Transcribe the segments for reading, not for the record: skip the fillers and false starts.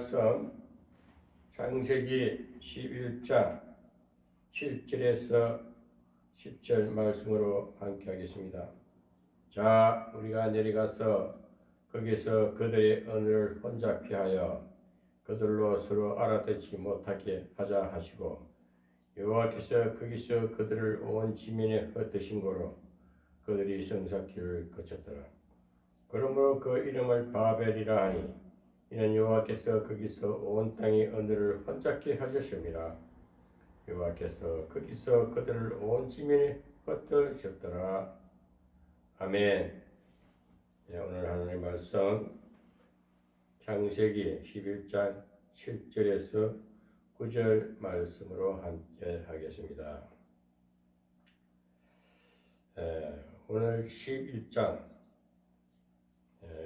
말씀 창세기 11장 7절에서 10절 말씀으로 함께 하겠습니다. 자, 우리가 내려가서 거기서 그들의 언어를 혼자 피하여 그들로 서로 알아듣지 못하게 하자 하시고, 여호와께서 거기서 그들을 온 지면에 흩으신 고로 그들이 성사길을 거쳤더라. 그러므로 그 이름을 바벨이라 하니, 이는 여호와께서 거기서 온 땅의 언어를 혼잡게 하셨습니다. 여호와께서 거기서 그들을 온 지면에 흩으셨더라. 아멘. 네, 오늘 하나님의 말씀 창세기 11장 7절에서 9절 말씀으로 함께 하겠습니다. 오늘 11장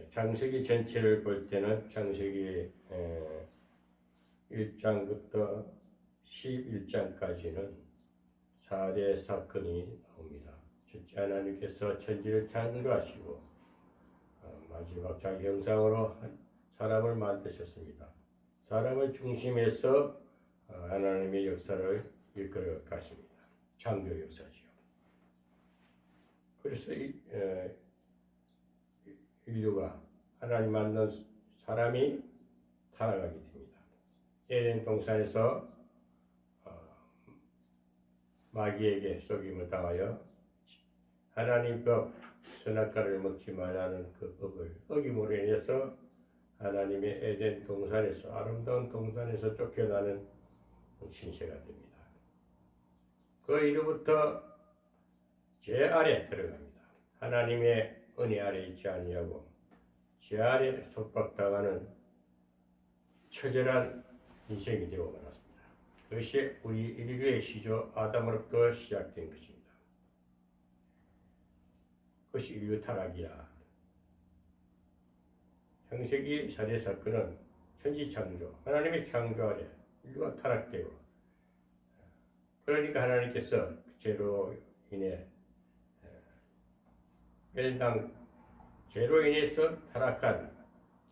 창세기 전체를 볼 때는 창세기 1장부터 11장까지는 4대 사건이 나옵니다. 첫째, 하나님께서 천지를 창조하시고 마지막 자기 형상으로 사람을 만드셨습니다. 사람을 중심에서 하나님의 역사를 이끌어 가십니다. 창조 역사지요. 그래서 인류가 하나님 만든 사람이 타락하게 됩니다. 에덴 동산에서 마귀에게 속임을 당하여 하나님 법 선악과를 먹지 말라는 그 법을 어김으로 인해서 하나님의 에덴 동산에서, 아름다운 동산에서 쫓겨나는 신세가 됩니다. 그 이후부터 죄 아래 들어갑니다. 하나님의 은혜 아래 있지 아니하고 죄 아래 속박당하는 처절한 인생이 되어 말았습니다. 그것이 우리 인류의 시조 아담으로부터 시작된 것입니다. 그것이 인류 타락이라. 창세기 4대 사건은 천지 창조, 하나님의 창조 아래 인류가 타락되고, 그러니까 하나님께서 죄로 인해 멸망, 죄로 인해서 타락한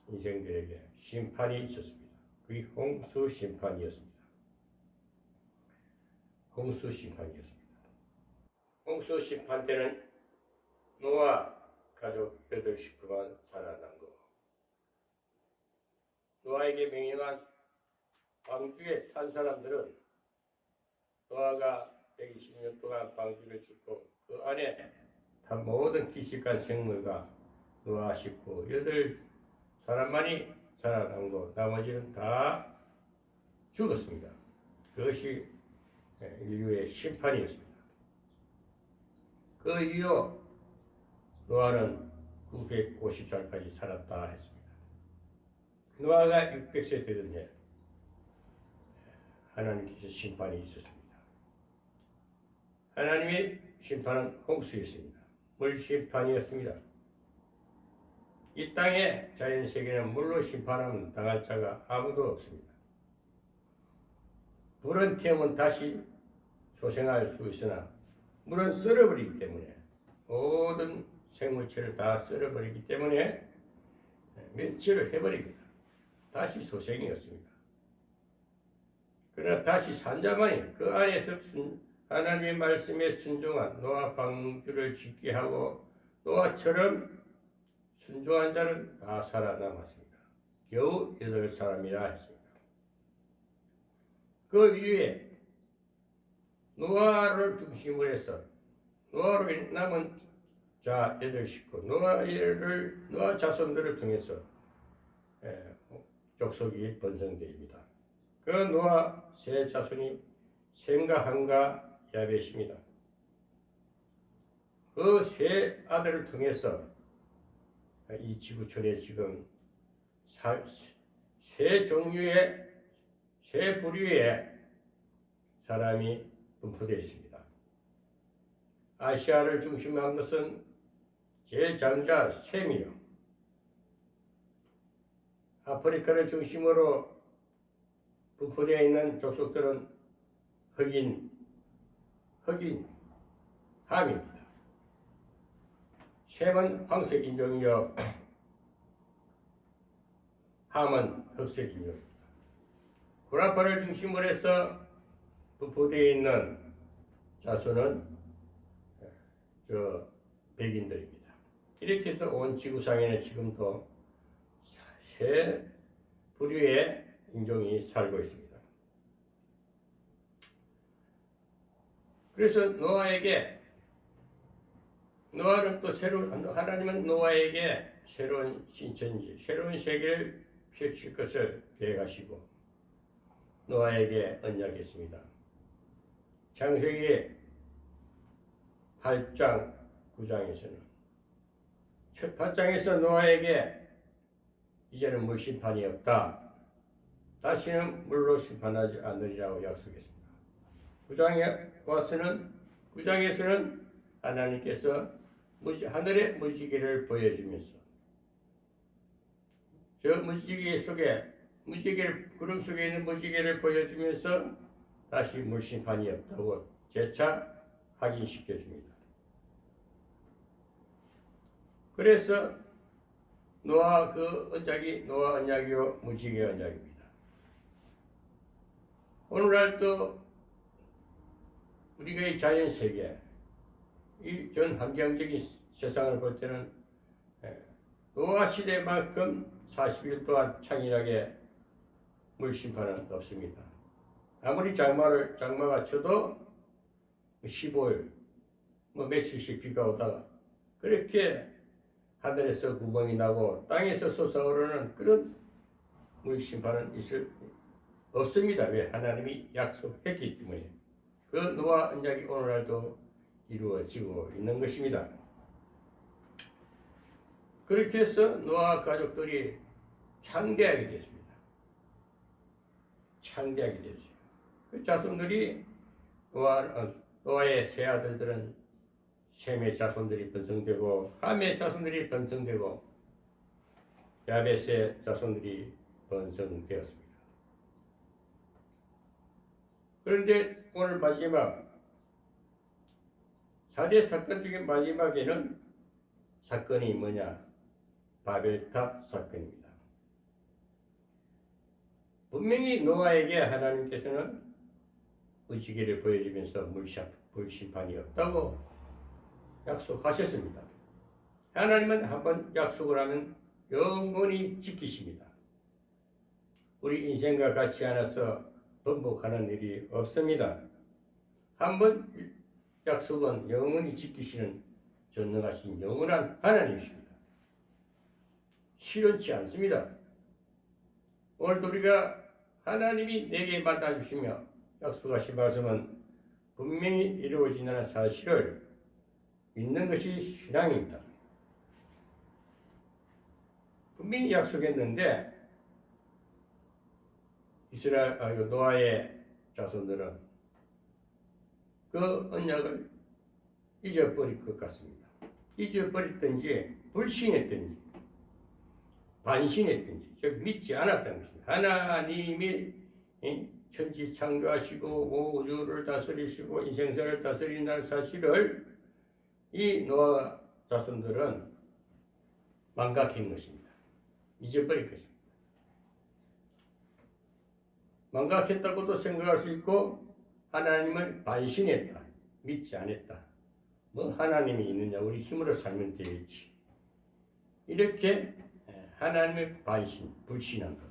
인생들에게 심판이 있었습니다. 그게 홍수 심판이었습니다. 홍수 심판이었습니다. 홍수 심판 때는 노아 가족 8식구만 살아난 거, 노아에게 명령한 방주에 탄 사람들은 노아가 120년 동안 방주를 짓고 그 안에 탄 모든 기식한 생물과 노아 식구 8사람만이 살아남고 나머지는 다 죽었습니다. 그것이 인류의 심판이었습니다. 그 이후 노아는 950살까지 살았다 했습니다. 노아가 600세 되던 해 하나님께서 심판이 있었습니다. 하나님의 심판은 홍수였습니다. 물 심판이었습니다. 이 땅의 자연세계는 물로 심판하면 당할 자가 아무도 없습니다. 불은 태우면 다시 소생할 수 있으나 물은 썰어버리기 때문에, 모든 생물체를 다 썰어버리기 때문에 멸치를 해버립니다. 다시 소생이 없습니다. 그러나 다시 산 자만이 그 안에서 하나님의 말씀에 순종한 노아 방주를 짓게 하고 노아처럼 순종한 자는 다 살아남았습니다. 겨우 8사람이라 했습니다. 그 이후에 노아를 중심으로 해서 노아로 남은 자 8식구, 노아 자손들을 통해서 족속이 번성됩니다. 그 노아 세 자손이 셈과 함과 야벳입니다. 그 세 아들을 통해서 이 지구촌에 지금 세 종류의, 세 부류의 사람이 분포되어 있습니다. 아시아를 중심으로 한 것은 제일 장자 셈이요, 아프리카를 중심으로 분포되어 있는 족속들은 흑인, 함입니다. 셈은 황색 인종이요, 함은 흑색 인종입니다. 구라파를 중심으로 해서 부포되어 있는 자손은 백인들입니다. 이렇게 해서 온 지구상에는 지금도 세 부류의 인종이 살고 있습니다. 그래서 노아는 또 하나님은 노아에게 새로운 신천지, 새로운 세계를 펼칠 것을 계획하시고 노아에게 언약했습니다. 창세기 8장 9장에서는 첫 8장에서 노아에게 이제는 물 심판이 없다. 다시는 물로 심판하지 않으리라고 약속했습니다. 9장에서는 하나님께서 하늘의 무지개를 보여주면서 저 구름 속에 있는 무지개를 보여주면서 다시 물 심판이 없다고 재차 확인시켜줍니다. 그래서 노아 언약이요 무지개 언약입니다. 오늘날도 우리가 이 자연 세계, 이 전 환경적인 세상을 볼 때는 노아 시대만큼 40일 동안 창일하게 물 심판은 없습니다. 아무리 장마가 쳐도 15일 며칠씩 비가 오다가 그렇게 하늘에서 구멍이 나고 땅에서 솟아오르는 그런 물 심판은 없습니다. 왜? 하나님이 약속했기 때문에. 그 노아 언약이 오늘날도 이루어지고 있는 것입니다. 그렇게 해서 노아 가족들이 창대하게 됐습니다. 창대하게 됐어요. 그 자손들이 노아의 세 아들들은 셈의 자손들이 번성되고 함의 자손들이 번성되고 야벳의 자손들이 번성되었습니다. 그런데 오늘 마지막 4대 사건 중에 마지막에는 사건이 뭐냐? 바벨탑 사건입니다. 분명히 노아에게 하나님께서는 무지개를 보여주면서 물 심판이 없다고 약속하셨습니다. 하나님은 한번 약속을 하면 영원히 지키십니다. 우리 인생과 같지 않아서 번복하는 일이 없습니다. 한번 약속은 영원히 지키시는 전능하신 영원한 하나님이십니다. 실현치 않습니다. 오늘도 우리가 하나님이 내게 맡아주시며 약속하신 말씀은 분명히 이루어진다는 사실을 믿는 것이 신앙입니다. 분명히 약속했는데 노아의 자손들은 그 언약을 잊어버릴 것 같습니다. 잊어버렸든지 불신했든지 반신했든지 즉 믿지 않았다는 것입니다. 하나님이 천지 창조하시고 우주를 다스리시고 인생사를 다스린다는 사실을 이 노아 자손들은 망각한 것입니다. 잊어버릴 것입니다. 망각했다고도 생각할 수 있고 하나님을 반신했다. 믿지 않았다. 뭐 하나님이 있느냐 우리 힘으로 살면 되겠지. 이렇게 하나님의 불신한 것.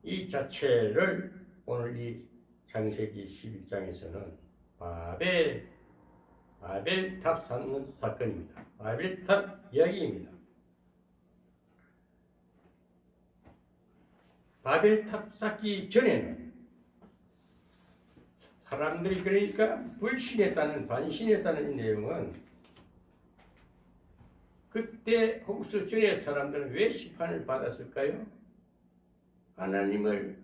이 자체를 오늘 이 창세기 11장에서는 바벨탑 쌓는 사건입니다. 바벨탑 이야기입니다. 바벨탑 쌓기 전에는 사람들이 그러니까 반신했다는 내용은 그때 홍수 전에 사람들은 왜 심판을 받았을까요? 하나님을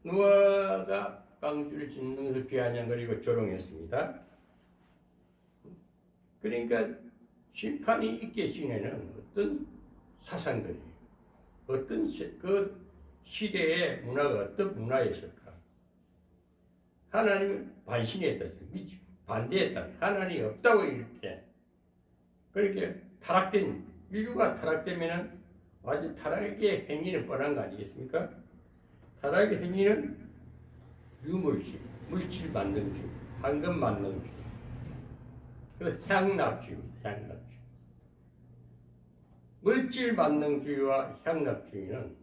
노아가 방주를 짓는 것을 비아냥거리고 조롱했습니다. 그러니까 심판이 있기 전에는 어떤 사상들이 어떤 그 시대의 문화가 어떤 문화였을까? 하나님을 반신했다, 반대했다. 하나님이 없다고 이렇게 그렇게 인류가 타락되면은 완전 타락의 행위는 뻔한 거 아니겠습니까? 타락의 행위는 유물질, 물질 만능주의, 황금 만능주의, 그 향락주의입니다. 향락주의. 물질 만능주의와 향락주의는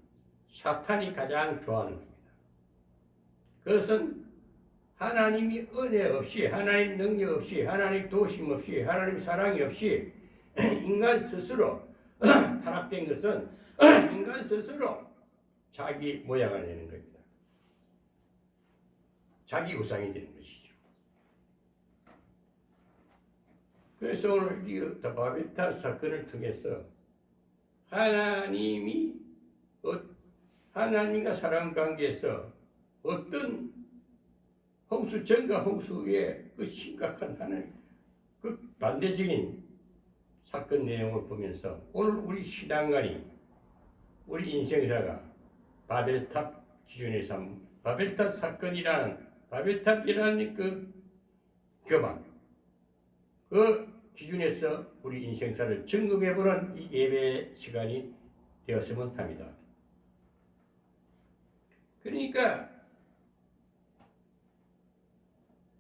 사탄이 가장 좋아하는 겁니다. 그것은 하나님이 은혜 없이, 하나님 능력 없이, 하나님 도심 없이, 하나님 사랑이 없이 인간 스스로 타락된 것은 인간 스스로 자기 모양을 내는 겁니다. 자기 우상이 되는 것이죠. 그래서 오늘 이 바벨탑 사건을 통해서 하나님과 사람 관계에서 어떤 홍수 전과 홍수 후에 그 심각한 하나님 그 반대적인 사건 내용을 보면서 오늘 우리 신앙관이 우리 인생사가 바벨탑 기준에서 바벨탑 사건이라는 바벨탑이라는 그 교만 그 기준에서 우리 인생사를 점검해보는 이 예배 시간이 되었으면 합니다. 그러니까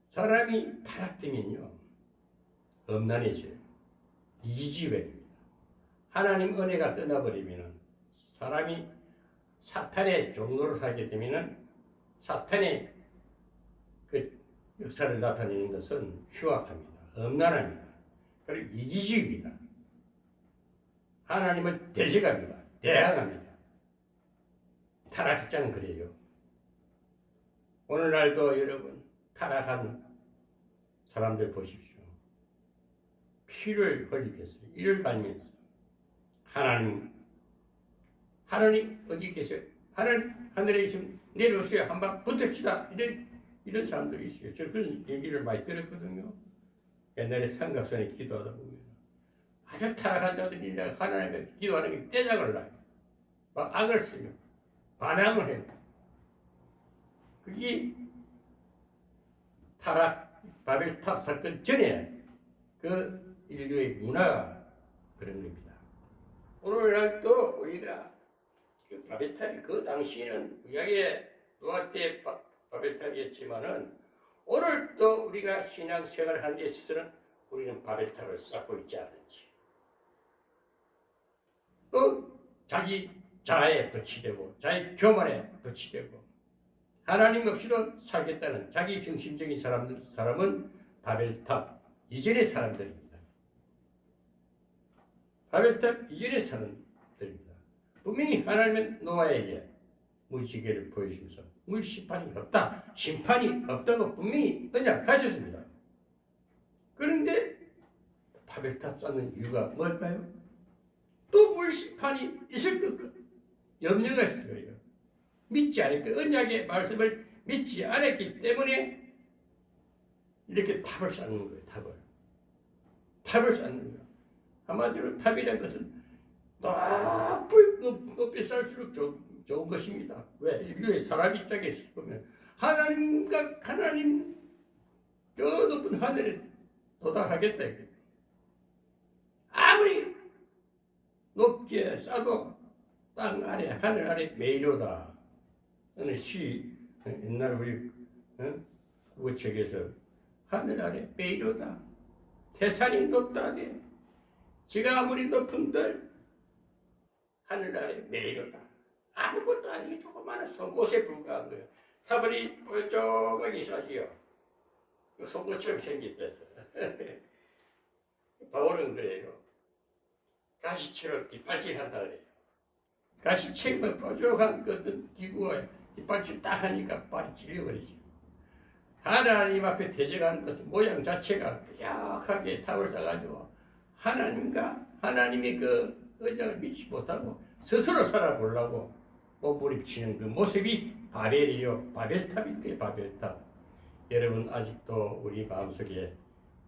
사람이 타락되면요 엄난해져요. 이지배입니다. 하나님 은혜가 떠나버리면 사람이 사탄의 종로를 하게 되면 사탄의 그 역사를 나타내는 것은 흉악합니다. 엄난합니다. 그리고 이기주의입니다. 하나님을 대적합니다. 대항합니다. 타락자는 그래요. 오늘날도 여러분 타락한 사람들 보십시오. 피를 흘리면서 이를 갈면서 하나님 어디 계세요? 하늘에 있으면 내려오세요. 한번 붙읍시다. 이런 사람들이 있어요. 저 그런 얘기를 많이 들었거든요. 옛날에 삼각선에 기도하다 보면 아주 타락한 자들이 하나님께 기도하는 게 떼작을 나요. 막 악을 쓰며 반항을 해요. 그게 타락 바벨탑 사건 전에 그 인류의 문화가 그런 겁니다. 오늘날 또 우리가 그 바벨탑이 그 당시에는 구약의 노아 때 바벨탑이었지만은 오늘 또 우리가 신앙생활을 하는 데 있어서는 우리는 바벨탑을 쌓고 있지 않은지 또 자기 자아에 덧치되고 자기 교만에 덧치되고 하나님 없이도 살겠다는 자기 중심적인 사람은 바벨탑 이전의 사람들입니다. 바벨탑 이전의 사람들입니다. 분명히 하나님은 노아에게 물시계를 보여주면서 물심판이 없다, 심판이 없다고 분명히 언약하셨습니다. 그런데 바벨탑 쌓는 이유가 뭘까요? 또 물심판이 있을 것 염려가 있을 거예요. 믿지 않았기 언약의 말씀을 믿지 않았기 때문에 이렇게 탑을 쌓는 거예요. 탑을 쌓는 거예요. 한마디로 탑이라는 것은 높이 쌓을수록 좋은 것입니다. 왜? 인류의 사람 입장에서 보면 하나님 저 높은 하늘에 도달하겠다. 아무리 높게 쌓아도 땅 아래 하늘 아래 메이로다. 어느 시 옛날 우리 국어책에서 하늘 아래 메이로다. 태산이 높다네. 지가 아무리 높은들 하늘 아래 메이로다. 아무것도 아니고 조그마한 송곳에 불과한 거예요. 사발이 뾰족하게 있어지요. 송곳처럼 생겼댔어. 바울은 그래요. 가시처럼 뒷발질한다 그래요. 가시처럼 뾰족한 어떤 기구가 뒷발질 딱 하니까 발이 찔려버리죠. 하나님 앞에 대적하는 것은 모양 자체가 뾰족하게 탑을 쌓아가지고 하나님의 그 의장을 믿지 못하고 스스로 살아보려고 몸부림치는 그 모습이 바벨이요. 바벨탑인데 바벨탑. 여러분 아직도 우리 마음속에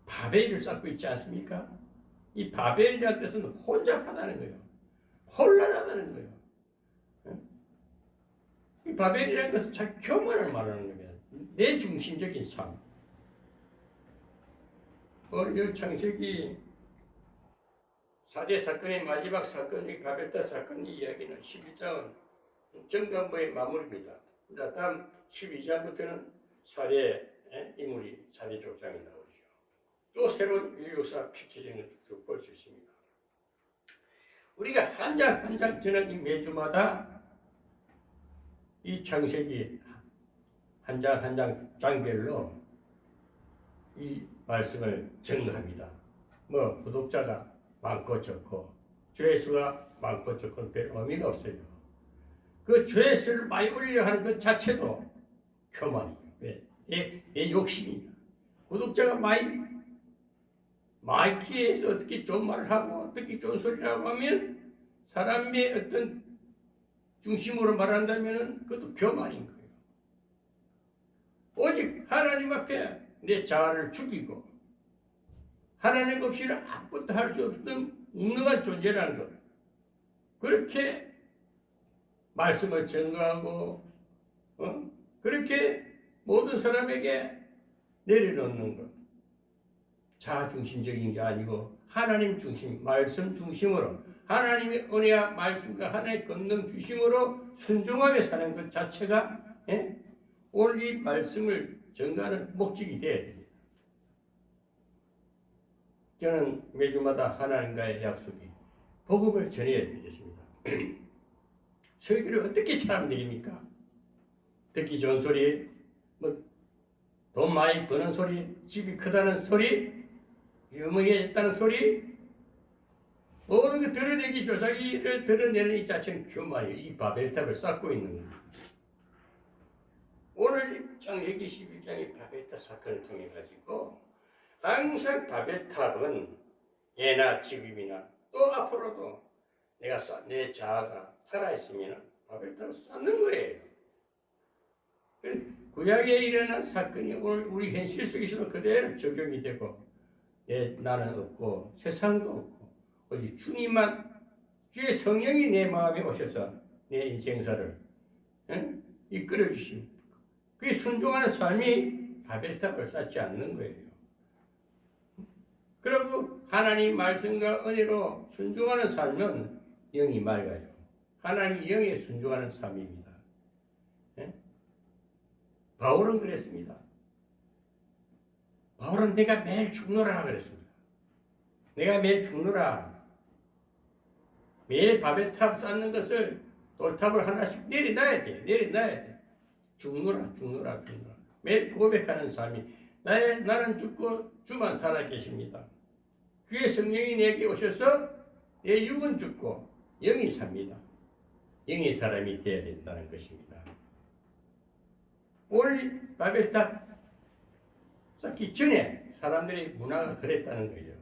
바벨을 쌓고 있지 않습니까? 이 바벨이라는 뜻은 혼잡하다는 거예요. 혼란하다는 거예요. 이 바벨이라는 것은 참 교만을 말하는 겁니다. 내 중심적인 삶. 오늘 창세기 4대 사건의 마지막 사건이 바벨탑 사건 이야기는 11장은 정간부의 마무리입니다. 다음 12장부터는 4대 인물이 4대 족장이 나오죠. 또 새로운 인류사 피치적인 쭉 볼 수 있습니다. 우리가 한 장 한 장 저는 이 매주마다 이 창세기 한 장 한 장 장별로 이 말씀을 정리합니다. 뭐 구독자가 많고 적고 조회수가 많고 적고는 별 의미가 없어요. 그 조회수를 많이 올리려 하는 것 자체도 교만이에요. 왜? 내 욕심이에요. 구독자가 많기 위해서 어떻게 좋은 말을 하고 어떻게 좋은 소리를 하고 하면 사람의 어떤 중심으로 말한다면 그것도 교만인 거예요. 오직 하나님 앞에 내 자아를 죽이고 하나님 없이는 아무것도 할 수 없는 무능한 존재라는 것. 그렇게 말씀을 전가하고 그렇게 모든 사람에게 내려놓는 것. 자아 중심적인 게 아니고 하나님 중심, 말씀 중심으로 하나님의 은혜와 말씀과 하나님의 권능 중심으로 순종하며 사는 것 자체가 오늘 이 말씀을 전가하는 목적이 되어야 됩니다. 저는 매주마다 하나님과의 약속이 복음을 전해야 되겠습니다. 설교를 어떻게 사람들입니까? 듣기 좋은 소리, 돈 많이 버는 소리, 집이 크다는 소리, 유명해졌다는 소리, 모든 그 드러내기 조사기를 드러내는 이 자체는 교만이에요. 이 바벨탑을 쌓고 있는 겁니다. 오늘 창세기 11장의 바벨탑 사건을 통해 가지고 항상 바벨탑은 예나 지금이나 또 앞으로도 내 자아가 살아있으면 바벨탑을 쌓는 거예요. 구약에 일어난 사건이 오늘 우리 현실 속에서도 그대로 적용이 되고 나는 없고 세상도 없고 오직 주님만 주의 성령이 내 마음에 오셔서 내 인생사를 이끌어 주십니다. 그게 순종하는 삶이 바벨탑을 쌓지 않는 거예요. 그리고 하나님 말씀과 은혜로 순종하는 삶은 영이 맑아요. 하나님 영에 순종하는 삶입니다. 바울은 그랬습니다. 바울은 내가 매일 죽노라 그랬습니다. 내가 매일 죽노라. 매일 바벨탑 쌓는 것을 돌탑을 하나씩 내려놔야 돼. 죽노라. 매일 고백하는 삶이 나는 죽고 주만 살아 계십니다. 주의 성령이 내게 오셔서 내 육은 죽고 영이 삽니다. 영의 사람이 되어야 된다는 것입니다. 오늘 바벨탑 쌓기 전에 사람들의 문화가 그랬다는 거예요.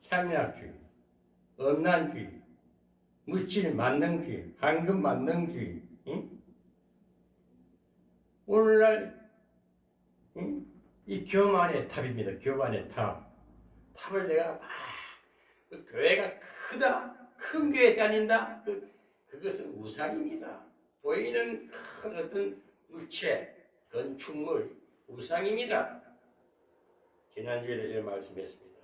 향락주의, 음란주의, 물질 만능주의, 황금 만능주의. 오늘날 이 교만의 탑입니다. 교만의 탑. 탑을 내가 그 교회가 크다, 큰 교회 다닌다. 그것은 우상입니다. 보이는 큰 어떤 물체, 건축물, 우상입니다. 지난주에도 제가 말씀했습니다.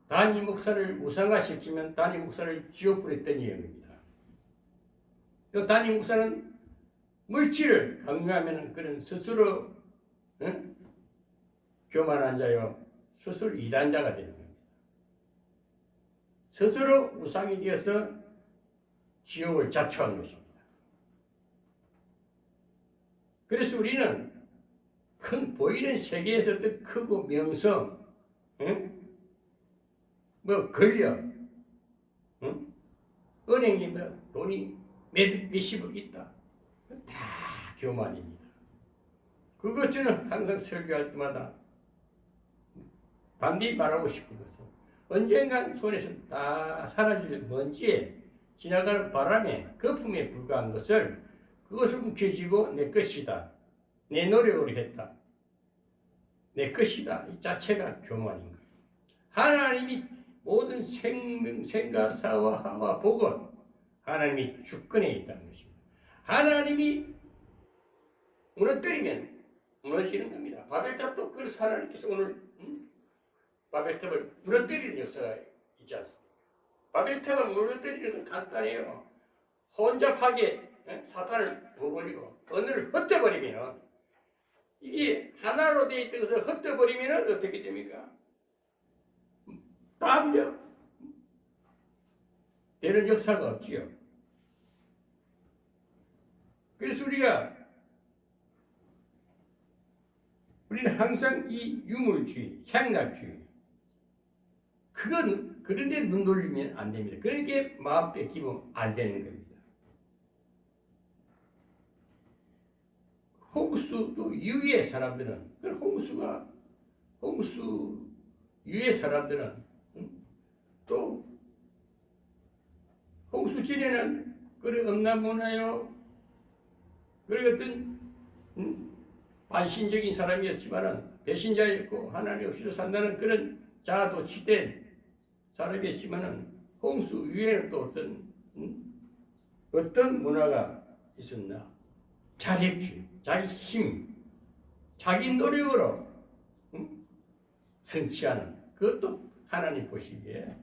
단임 목사를 우상화시키면 단임 목사를 지옥불에 던지입니다. 또 단임 목사는 물질을 강요하면 그는 스스로 교만한 자요, 스스로 이단자가 되는 겁니다. 스스로 우상이 되어서 지옥을 자초한 것입니다. 그래서 우리는 큰 보이는 세계에서도 크고 명성, 권력, 은행이 돈이 몇십억 있다. 다 교만입니다. 그것 저는 항상 설교할 때마다 반드시 말하고 싶은 것은 언젠간 손에서 다 사라질 먼지에 지나가는 바람에 거품에 불과한 것을 그것을 움켜쥐고 내 것이다. 내 노력으로 했다. 내 것이다. 이 자체가 교만인 거예요. 하나님이 모든 생과 사와 하와 복은 하나님이 주권에 있다는 것입니다. 하나님이 무너뜨리면 무너지는 겁니다. 바벨탑도 그래서 하나님께서 오늘 바벨탑을 무너뜨리는 역사가 있지 않습니까? 바벨탑을 무너뜨리는 건 간단해요. 혼잡하게 사탄을 부어버리고 언어를 흩어버리면 이게 하나로 되어 있던 것을 흩어버리면 어떻게 됩니까? 답이요. 되는 역사가 없지요. 그래서 우리는 항상 이 유물주의, 향락주의, 그런데 눈 돌리면 안 됩니다. 그렇게 마음 뺏기면 안 되는 겁니다. 홍수도 유의 사람들은, 홍수 유의 사람들은, 또, 홍수 전에는, 그래, 없나보나요? 그래, 어떤, 반신적인 사람이었지만은, 배신자였고, 하나님 없이도 산다는 그런 자아도취된 사람이었지만은, 홍수 위에는 또 어떤 문화가 있었나? 자력주의, 자기 힘, 자기 노력으로 성취하는 그것도 하나님 보시기에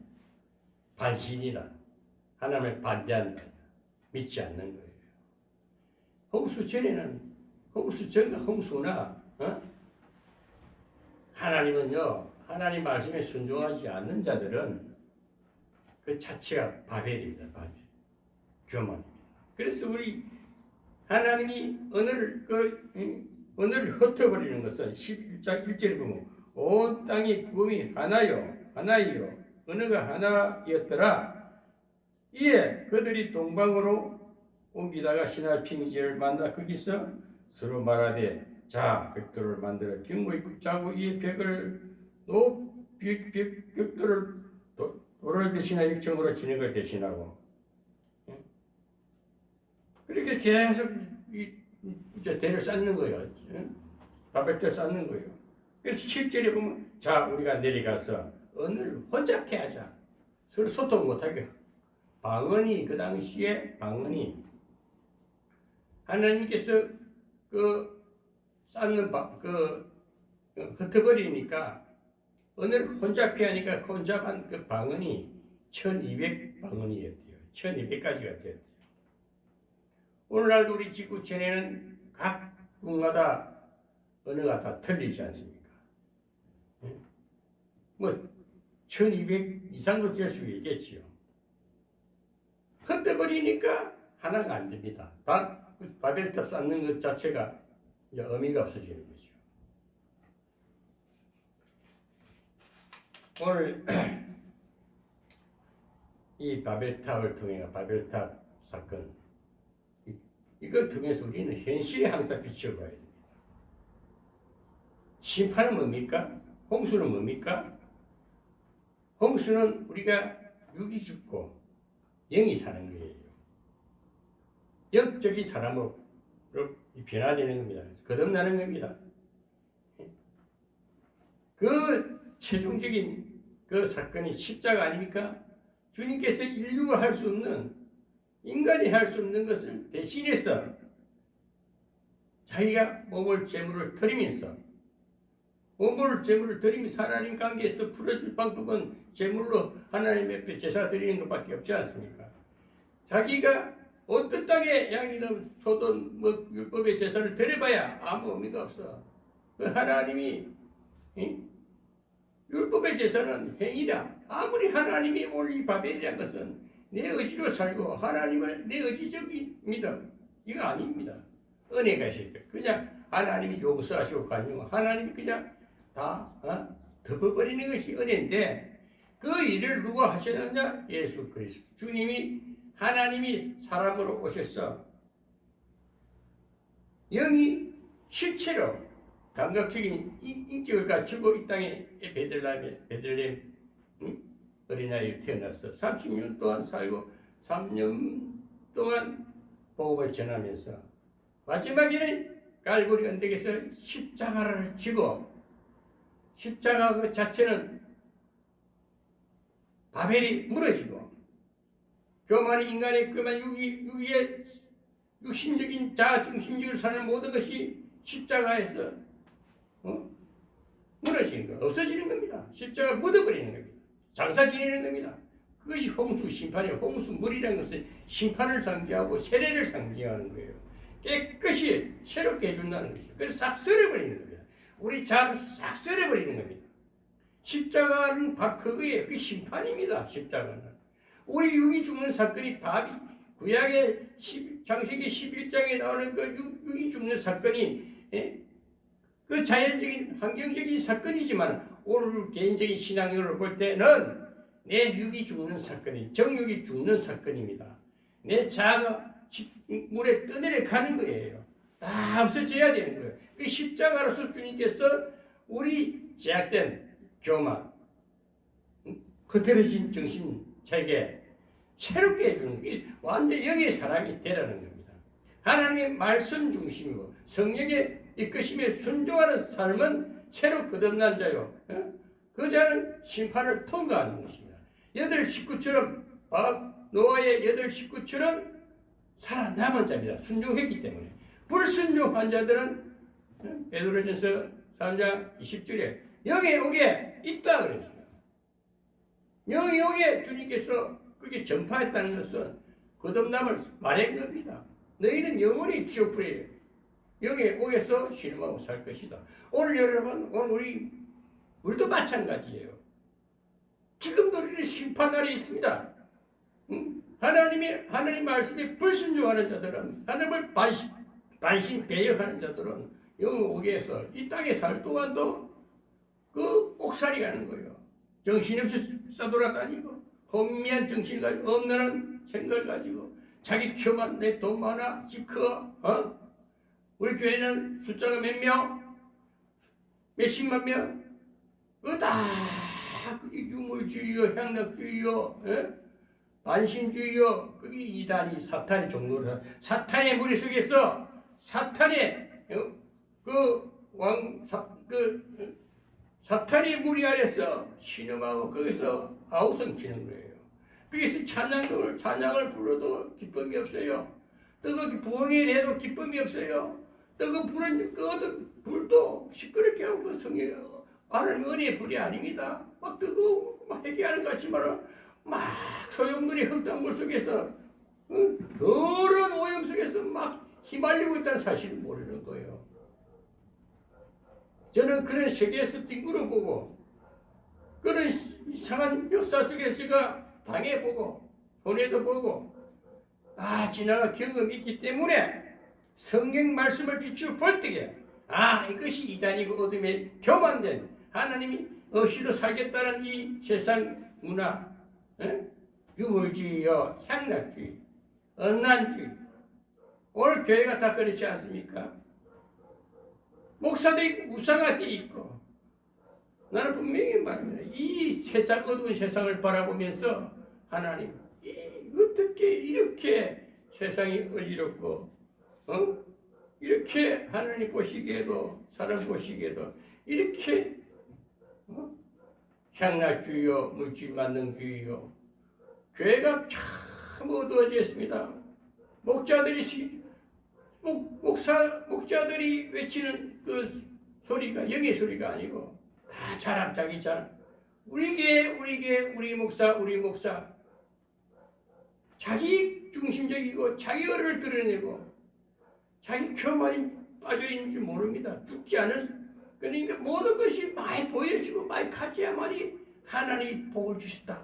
반신이다. 하나님을 반대한다. 믿지 않는 거예요. 홍수 전에는 홍수전과 홍수나 하나님은요, 하나님 말씀에 순종하지 않는 자들은 그 자체가 바벨입니다. 바벨. 교만입니다. 그래서 우리 하나님이 언어를 흩어버리는 것은 11장 1절에 보면 온 땅의 구음이 하나요 언어가 하나였더라. 이에 그들이 동방으로 옮기다가 신할 피니지를 만나 거기서 서로 말하되 자 벽돌을 만들어 경고히 굽자고 이에 벽돌을 돌을 대신하여 육정으로 진흙을 대신하고 그렇게 계속 이제 대를 쌓는 거예요. 바벨탑 쌓는 거예요. 그래서 7절에 보면 자 우리가 내려가서 언어를 혼잡케 하자. 서로 소통 못하게. 방언이 그 당시에 방언이 하나님께서 쌓는 흩어버리니까 언어를 혼잡케 하니까 혼잡한 그 방언이 1200방언이었대요. 1200가지가 되었대요. 오늘날도 우리 지구촌에는 각 국마다 언어가 다 틀리지 않습니까? 뭐 1200 이상도 될 수 있겠지요. 흩어버리니까 하나가 안 됩니다. 바벨탑 쌓는 것 자체가 이제 의미가 없어지는 거죠. 오늘 이 바벨탑을 통해 바벨탑 사건 이걸 통해서 우리는 현실에 항상 비춰봐야 됩니다. 심판은 뭡니까? 홍수는 뭡니까? 홍수는 우리가 육이 죽고 영이 사는 거예요. 영적인 사람으로 변화되는 겁니다. 거듭나는 겁니다. 그 최종적인 그 사건이 십자가 아닙니까? 주님께서 인류가 할 수 없는 인간이 할 수 없는 것을 대신해서 자기가 몸을 제물을 드리면서 하나님 관계에서 풀어줄 방법은 제물로 하나님 앞에 제사 드리는 것밖에 없지 않습니까? 자기가 어떤 땅에 양이든 소든 뭐 율법의 제사를 드려봐야 아무 의미가 없어. 그 하나님이 율법의 제사는 행위다. 아무리 하나님이 올리 바벨이란 것은 내 의지로 살고 하나님을 내 의지적인 믿음 이거 아닙니다. 은혜가 있을 때 그냥 하나님이 용서하시고 관용 하나님이 그냥 다 덮어버리는 것이 은혜인데 그 일을 누가 하셨느냐? 예수 그리스도 하나님이 사람으로 오셔서 영이 실체로 감각적인 인격을 갖추고 이 땅에 베들레헴 어린아이를 태어나서 30년 동안 살고 3년 동안 복음을 전하면서 마지막에는 갈보리 언덕에서 십자가를 지고 십자가 그 자체는 바벨이 무너지고 교만이 인간의 그만 유기의 육신적인 자아 중심적으로 사는 모든 것이 십자가에서 무너지는 거 없어지는 겁니다. 십자가 묻어버리는 겁니다. 장사 지내는 겁니다. 그것이 홍수 심판이에요. 홍수물이라는 것은 심판을 상징하고 세례를 상징하는 거예요. 깨끗이 새롭게 해준다는 것이죠. 그래서 싹 썰어버리는 겁니다. 우리 자아를 싹 썰어버리는 겁니다. 십자가는 그거예요. 그 심판입니다. 십자가는. 우리 육이 죽는 사건이 바비 구약의 창세기 11장에 나오는 그 육이 죽는 사건이 그 자연적인 환경적인 사건이지만 오늘 개인적인 신앙으로 볼 때는 내 육이 죽는 사건이 정육이 죽는 사건입니다. 내 자아가 물에 떠내려 가는 거예요. 다 없어져야 되는 거예요. 그 십자가로서 주님께서 우리 제약된 교만, 흐트러진 정신 체계 새롭게 해주는 게 완전 영의 사람이 되라는 겁니다. 하나님의 말씀 중심이고 성령의 이끄심에 순종하는 삶은 새로 거듭난 자요. 그 자는 심판을 통과하는 것입니다. 여덟 식구처럼 노아의 여덟 식구처럼 살아남은 자입니다. 순종했기 때문에. 불순종한 자들은 베드로전서 3장 20절에 영에 오게 있다 그랬어요. 영에 오게 주님께서 그게 전파했다는 것은 거듭남을 말한 겁니다. 너희는 영원히 지옥불에 영에 오게서 신음하고 살 것이다. 오늘 여러분, 오늘 우리도 마찬가지예요. 지금도 우리는 심판 날이 있습니다. 하나님 말씀에 불순종하는 자들은 하나님을 반신 배역하는 자들은 영에 오게 해서 이 땅에 살 동안도 그 옥살이 가는 거예요. 정신없이 싸돌아다니고 혼미한 정신을 가지고 엄란한 생각을 가지고 자기 큐만 내 돈 많아 집 커 우리 교회는 숫자가 몇 명? 몇십만 명? 그거 다 유물주의요 향락주의요 반신주의요 그게 이단이 사탄의 종로로 사탄의 머릿속에서 사탄의 사탄의 무리 아래서 신음하고 거기서 아우성 치는 거예요. 거기서 찬양을 불러도 기쁨이 없어요. 또 그 부흥회를 해도 기쁨이 없어요. 또 그 불은 꺼든 불도 시끄럽게 하고 그 성령 하나님 은혜의 불이 아닙니다. 막 뜨거워 막 회개하는 것 같지만 막 소용돌이 흙탕물 속에서 더러운 오염 속에서 막 휘말리고 있다는 사실을 모르는 거예요. 저는 그런 세계에서 뒹굴어 보고 그런 이상한 역사 속에서 제가 당해보고 손해도 보고 지나가 경험이 있기 때문에 성경 말씀을 비추어 볼 때에 이것이 이단이고 어둠에 교만된 하나님이 없이도 살겠다는 이 세상 문화 유물주의요 향락주의 언난주의 오늘 교회가 다 그렇지 않습니까? 목사들이 우상화 돼 있고 나는 분명히 말합니다. 이 세상 어두운 세상을 바라보면서 하나님 어떻게 이렇게 세상이 어지럽고 이렇게 하나님 보시기에도 사람 보시기에도 이렇게 향락주의요 물질 만능주의요 교회가 참 어두워졌습니다. 목자들이 외치는 그 소리가 영의 소리가 아니고 다 자랑 자기 자랑 우리 교회 우리 목사 자기 중심적이고 자기 얼을 드러내고 자기 교만이 빠져있는 줄 모릅니다. 죽지 않은 그러니까 모든 것이 많이 보여지고 많이 가져야만이 하나님이 복을 주셨다.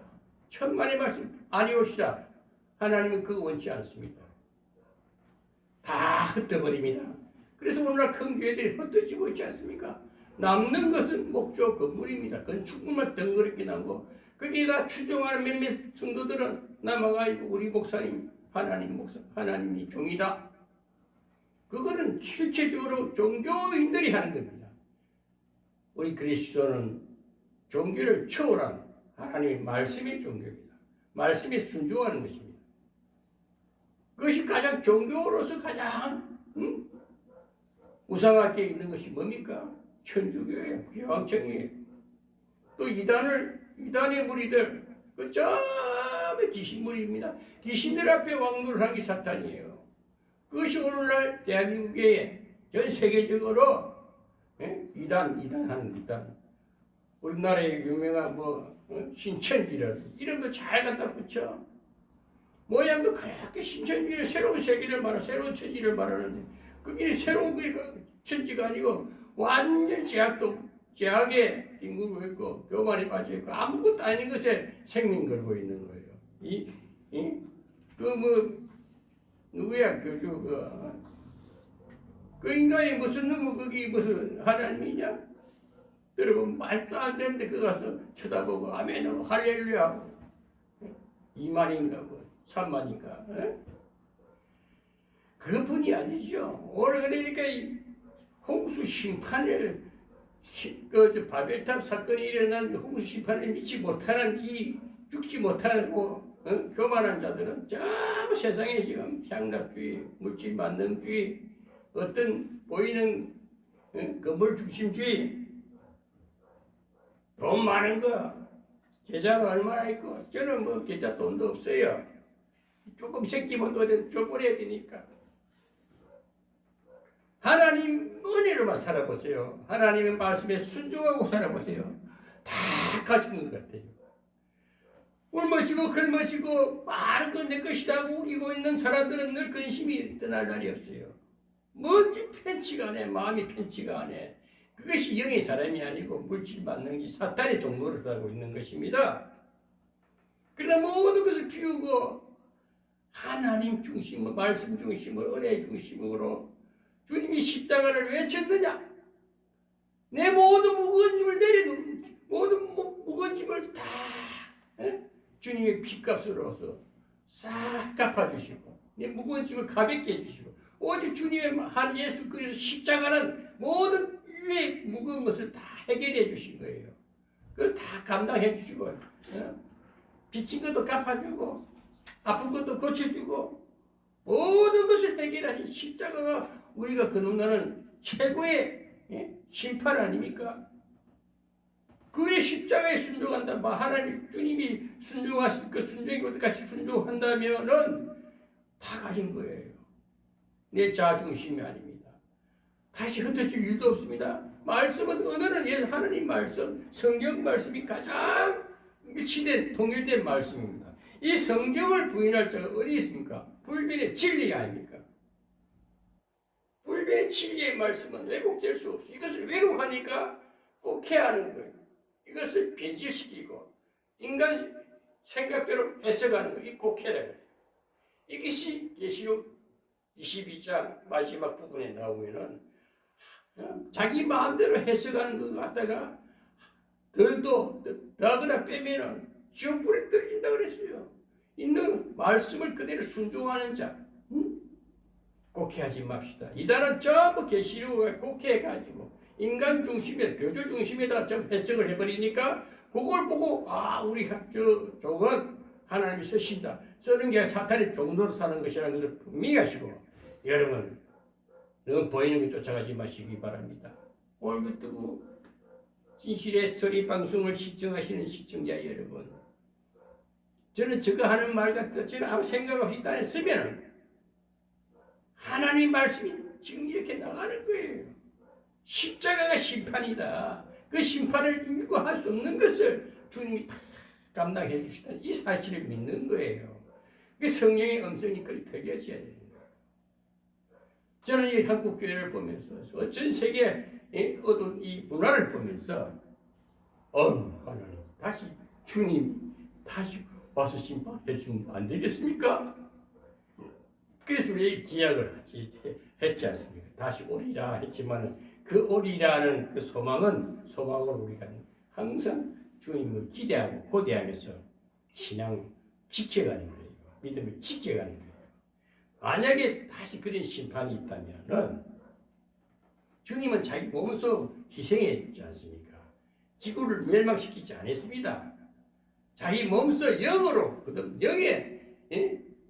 천만의 말씀 아니오시다. 하나님은 그거 원치 않습니다. 다 흩어버립니다. 그래서 오늘날 큰 교회들이 흩어지고 있지 않습니까? 남는 것은 목조 건물입니다. 건축물만 덩그럽게 남고 거기에다 추종하는 몇몇 성도들은 남아가지고 우리 목사님 하나님이 종이다. 그거는 실체적으로 종교인들이 하는 겁니다. 우리 그리스도는 종교를 초월한 하나님의 말씀의 종교입니다. 말씀에 순종하는 것입니다. 그것이 가장 종교로서 가장 우상하게 있는 것이 뭡니까? 천주교예요. 개왕청이에요. 또 이단의 무리들 그 전부 귀신무리입니다. 귀신들 앞에 왕노를 하는 게 사탄이에요. 그것이 오늘날 대한민국에 전 세계적으로 이단하는 이단 우리나라의 유명한 신천지를 이런 거 잘 갖다 붙여. 모양도 그렇게 신천지를 새로운 세계를 말하 새로운 천지를 말하는데 그게 새로운 천지가 아니고 완전 제약에 뒹굴고 있고 교만에 빠져 있고 아무것도 아닌 것에 생명 걸고 있는 거예요. 누구야 교주 그 인간이 무슨 놈의 그게 무슨 하나님이냐? 여러분 말도 안 되는데 그 가서 쳐다보고 아멘 할렐루야 하고 2만인가 3만인가 그분이 아니죠. 오늘 그러니까 이 홍수 심판을 바벨탑 사건이 일어난 홍수 심판을 믿지 못하는 죽지 못하는 교만한 자들은 전부 세상에 지금 향락주의, 물질 만능주의, 어떤 보이는 건물 중심주의, 돈 많은 거, 계좌가 얼마나 있고 저는 계좌 돈도 없어요. 조금 생기면 어디 줘버려야 되니까. 하나님 은혜로만 살아보세요. 하나님의 말씀에 순종하고 살아보세요. 다 가진 것 같아요. 울머시고 글머시고 많은 건 내 것이다 하고 우기고 있는 사람들은 늘 근심이 떠날 날이 없어요. 뭔지 편치가 안 해. 마음이 편치가 안 해. 그것이 영의 사람이 아니고 물질 만능지 사탄의 종로를 하고 있는 것입니다. 그러나 모든 것을 비우고 하나님 중심으로 말씀 중심으로 은혜 중심으로 주님이 십자가를 왜 졌느냐? 내 모든 무거운 짐을 내려놓는 모든 무거운 짐을 다 주님의 피값으로서 싹 갚아주시고 내 무거운 짐을 가볍게 해주시고 오직 주님의 한 예수 그리스도 십자가는 모든 위의 무거운 것을 다 해결해 주신 거예요. 그걸 다 감당해 주시고 빚진 것도 갚아주고 아픈 것도 고쳐주고 모든 것을 해결하신 십자가가 우리가 거듭나는 최고의 심판 아닙니까? 그의 십자가에 순종한다. 하나님 주님이 순종하신 그 순종인 것 같이 순종한다면은 다 가진 거예요. 내 자중심이 아닙니다. 다시 흩어질 일도 없습니다. 말씀은 오늘은 하나님 말씀, 성경 말씀이 가장 일치된 통일된 말씀입니다. 이 성경을 부인할 자가 어디 있습니까? 불변의 진리 아닙니까? 불변의 진리의 말씀은 왜곡될 수 없어요. 이것을 왜곡하니까 꼭 해야 하는 거예요. 이것을 변질시키고 인간 생각대로 해석하는 거, 이 꼭 해야 돼요. 이것이 계시록 22장 마지막 부분에 나오면은 자기 마음대로 해석하는 것 갖다가 더하거나 빼면은 지옥불에 떨어진다 그랬어요. 있는 말씀을 그대로 순종하는 자, 꼭 해하지 맙시다. 이단은 전부 계시록을 꼭 해가지고 인간 중심에 교조 중심에다 좀 해석을 해버리니까 그걸 보고 우리 저건 하나님이 쓰신다. 쓰는 게 사탄의 종로로 사는 것이라는 것을 분명히 하시고 여러분 너무 보이는 것 쫓아가지 마시기 바랍니다. 오늘도 뜨고 진실의 스토리 방송을 시청하시는 시청자 여러분, 저는 저거 하는 말 같아 저는 아무 생각 없이 딴에 쓰면은 하나님 말씀이 지금 이렇게 나가는 거예요. 십자가가 심판이다. 그 심판을 인고할 수 없는 것을 주님이 다 감당해 주시다는 이 사실을 믿는 거예요. 그 성령의 음성이 그리 들려져야 되는 거예요. 저는 이 한국 교회를 보면서 전 세계의 어두운 이 문화를 보면서 하나님 다시 주님 다시 와서 심판해 주면 안 되겠습니까? 그래서 우리 기약을 했지 않습니까? 다시 오리라 했지만 그 오리라는 그 소망으로 우리가 항상 주님을 기대하고 고대하면서 신앙을 지켜가는 거예요. 믿음을 지켜가는 거예요. 만약에 다시 그런 심판이 있다면은 주님은 자기 몸소 희생했지 않습니까? 지구를 멸망시키지 않았습니다. 자기 몸소 영으로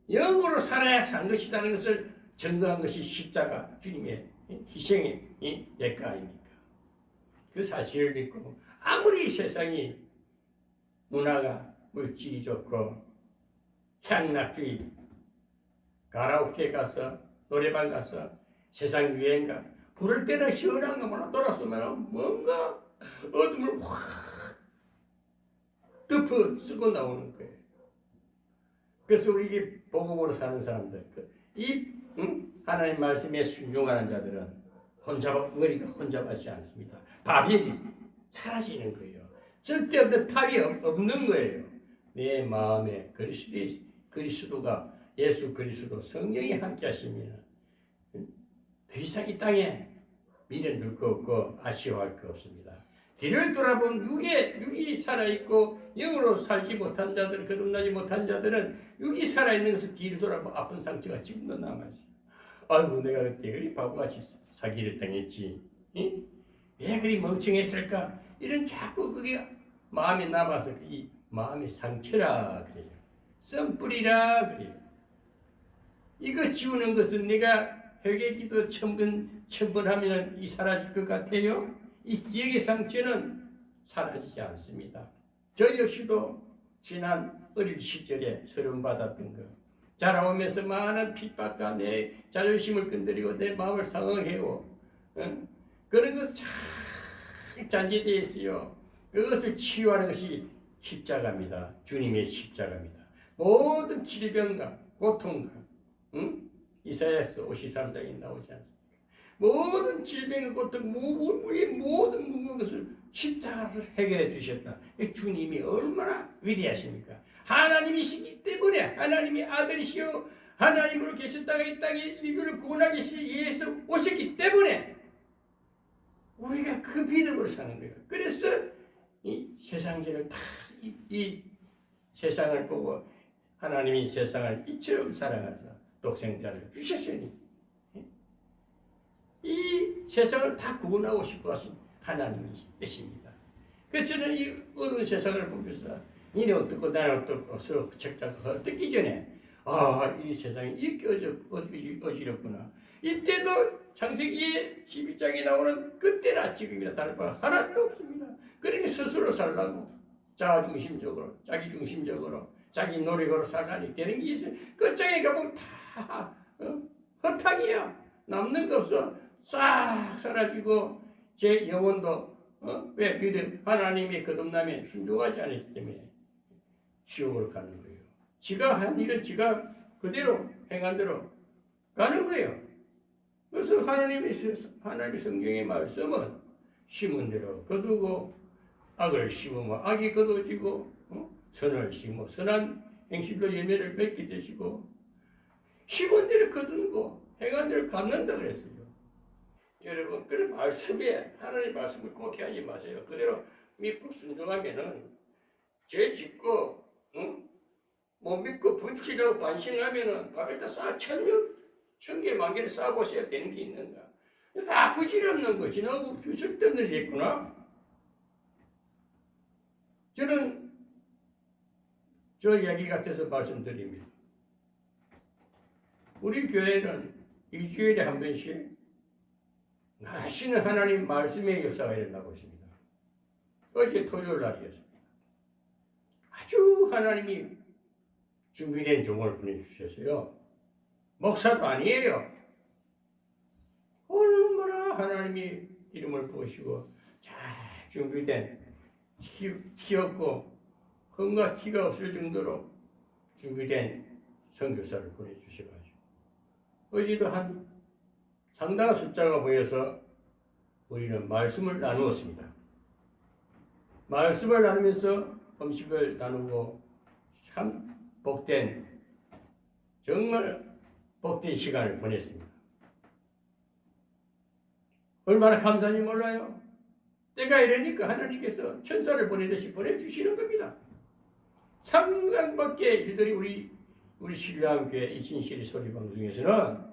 영으로 살아야 산 것이라는 것을 증거한 것이 십자가 주님의 희생의 대가 아닙니까? 그 사실을 믿고 아무리 세상이 문화가 물질이 좋고 향락주의 가라오케 가서 노래방 가서 세상 유행가 부를 때는 시원한 것만 돌았으면 뭔가 어둠을 확 덮어 쓰고 나오는 거예요. 그래서 우리 이게 복음으로 사는 사람들, 하나님 말씀에 순종하는 자들은 머리가 혼잡하지 않습니다. 바벨이 사라지는 거예요. 쓸데없는 탑이 없는 거예요. 내 마음에 그리스도가 예수 그리스도 성령이 함께 하시면 더 이상 이 땅에 미련 둘 거 없고 아쉬워할 거 없습니다. 뒤를 돌아보면 육이 살아있고 영으로 살지 못한 자들, 거듭나지 못한 자들은 육이 살아있는 것을 뒤를 돌아보면 아픈 상처가 지금도 남아있어요. 아이고 내가 그때 그리 바보같이 사기를 당했지. 응? 왜 그리 멍청했을까? 이런 자꾸 그게 마음에 남아서 이 마음의 상처라 그래요. 썸뿌리라 그래요. 이거 지우는 것은 내가 회개기도 첨번하면 이 사라질 것 같아요? 이 기억의 상처는 사라지지 않습니다. 저 역시도 지난 어릴 시절에 서름 받았던 거, 자라오면서 많은 핍박과 내 자존심을 건드리고 내 마음을 상하게하고 그런 것을 참 잔재되어 있어요. 그것을 치유하는 것이 십자가입니다. 주님의 십자가입니다. 모든 질병과 고통과 이사야서 53장에 나오지 않습니까? 모든 질병과 고통, 우리의 모든 무거운 것을 십자가로 해결해 주셨다. 주님이 얼마나 위대하십니까? 하나님이시기 때문에, 하나님이 아들이시요 하나님으로 계셨다가 이 땅에 인류를 구원하기 위해서 오셨기 때문에 우리가 그 믿음으로 사는 거예요. 그래서 이 세상들을 다 이 세상을 보고 하나님이 세상을 이처럼 사랑하사 독생자를 주셨으니 이 세상을 다 구원하고 싶어 하신 하나님이십니다. 그래서 저는 이 어두운 세상을 보면서 니네 어떻고 나는 어떻고 서로 책자고 듣기 전에 이 세상이 이렇게 어지럽구나. 이때도 창세기 11장에 나오는 그때나 지금이나 다를 바 하나도 없습니다. 그러니 스스로 살라고 자아중심적으로 자기 중심적으로 자기 노력으로 살라니 되는 게 있어요. 끝장에 가보면 다 허탕이야. 남는 거 없어. 싹 사라지고 제 영혼도 왜 믿음 하나님의 거듭남에 순종하지 않았기 때문에 지옥으로 가는 거예요. 지가 한 일은 지가 그대로 행한 대로 가는 거예요. 그래서 하나님의 성경의 말씀은 심은 대로 거두고 악을 심으면 악이 거두어지고 선을 심어 선한 행실로 열매를 맺게 되시고 심은 대로 거두고 행한 대로 갚는다 그랬어요. 여러분 그런 말씀에 하나님의 말씀을 꼭 하지 마세요. 그대로 믿고 순종하면은 죄 짓고 못 믿고 분치라고 반신하면은 밥에다 쌓아 천개 만개를 쌓아보셔야 되는 게 있는가. 다 부질없는 거 지나고 쓸데없는 일 있구나. 저는 저 이야기 같아서 말씀드립니다. 우리 교회는 일주일에 한 번씩 하시는 하나님 말씀의 역사가 일어나고 있습니다. 어제 토요일 날이었습니다. 아주 하나님이 준비된 종을 보내주셨어요. 목사도 아니에요. 얼마나 하나님이 이름을 보시고 잘 준비된 티 없고 흠과 티가 없을 정도로 준비된 선교사를 보내주셔가지고 어제도 한 상당한 숫자가 모여서 우리는 말씀을 나누었습니다. 말씀을 나누면서 음식을 나누고 참 복된 정말 복된 시간을 보냈습니다. 얼마나 감사한지 몰라요. 때가 이러니까 하나님께서 천사를 보내듯이 보내주시는 겁니다. 상당밖에 일들이 우리 신랑교회 이신실이 소리방송에서는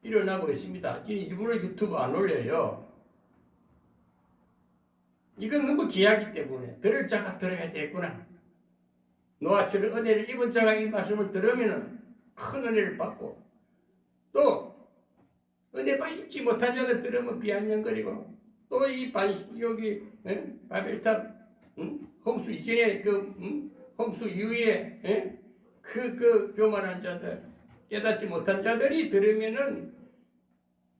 일어나고 있습니다. 일부러 유튜브 안 올려요. 이건 너무 귀하기 때문에 들을 자가 들어야 되겠구나. 노아처럼 은혜를 입은 자가 이 말씀을 들으면 큰 은혜를 받고 또 은혜 받지 못한 자들 들으면 비아냥거리고 또 여기 바벨탑 홍수 이전에 홍수 이후에 그 교만한 자들 깨닫지 못한 자들이 들으면은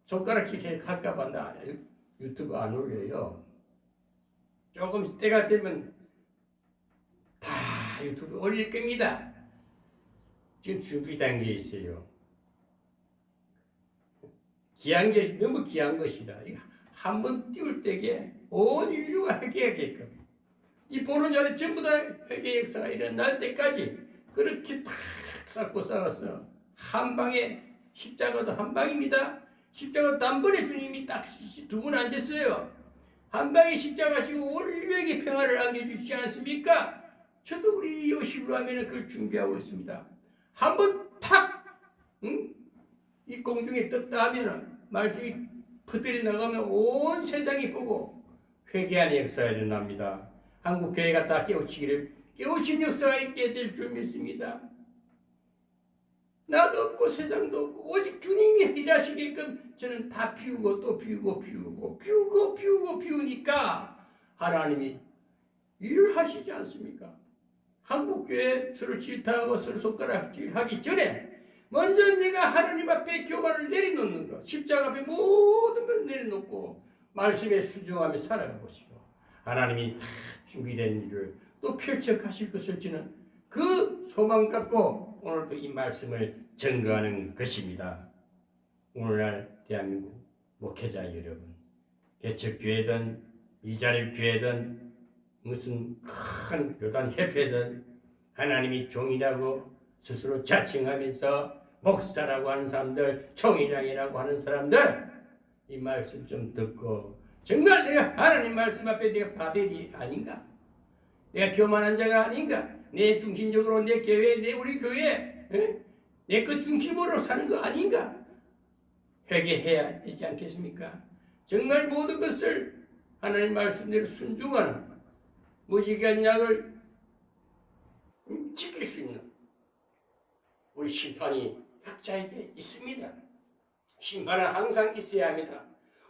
손가락질 할까봐 나 유튜브 안 올려요. 조금 때가 되면 다 유튜브 올릴 겁니다. 지금 준비 단계에 있어요. 귀한 게 너무 귀한 것이다. 한 번 띄울 때에 온 인류가 회개하게끔 이 보는 자리 전부 다 회개 역사가 일어날 때까지 그렇게 탁 쌓고 쌓았어. 한 방에 십자가도 한 방입니다. 십자가도 한 번에 주님이 딱 두 분 앉았어요. 한 방에 십자가 지고 온 인류에게 평화를 안겨주시지 않습니까? 저도 우리 요실로 하면 그걸 준비하고 있습니다. 한 번 탁! 응? 이 공중에 떴다 하면 말씀이 퍼뜨려 나가면 온 세상이 보고 회개하는 역사가 일어납니다. 한국 교회가 다 깨우친 역사가 있게 될 줄 믿습니다. 나도 없고 세상도 없고 오직 주님이 일하시게끔 저는 다 피우고 또 피우니까 하나님이 일을 하시지 않습니까? 한국 교회 서로 질타하고 서로 손가락질하기 전에 먼저 내가 하나님 앞에 교만을 내려놓는 것, 십자가 앞에 모든 걸 내려놓고 말씀에 순종하며 살아가 보시고 하나님이 다 준비된 일을 또 펼쳐 가실 것을 저는 그 소망 갖고 오늘도 이 말씀을 증거하는 것입니다. 오늘날 대한민국 목회자 여러분, 개척교회든 이자립교회든 무슨 큰 교단 협회든 하나님이 종이라고 스스로 자칭하면서 목사라고 하는 사람들, 총회장이라고 하는 사람들 이 말씀 좀 듣고 정말 내가 하나님 말씀 앞에 내가 바벨이 아닌가? 내가 교만한 자가 아닌가? 내 중심적으로 내 교회, 내 우리 교회 내 것 중심으로 사는 거 아닌가? 회개해야 되지 않겠습니까? 정말 모든 것을 하나님 말씀대로 순종하는 무지개한 약을 지킬 수 있는 우리 심판이 각자에게 있습니다. 심판은 항상 있어야 합니다.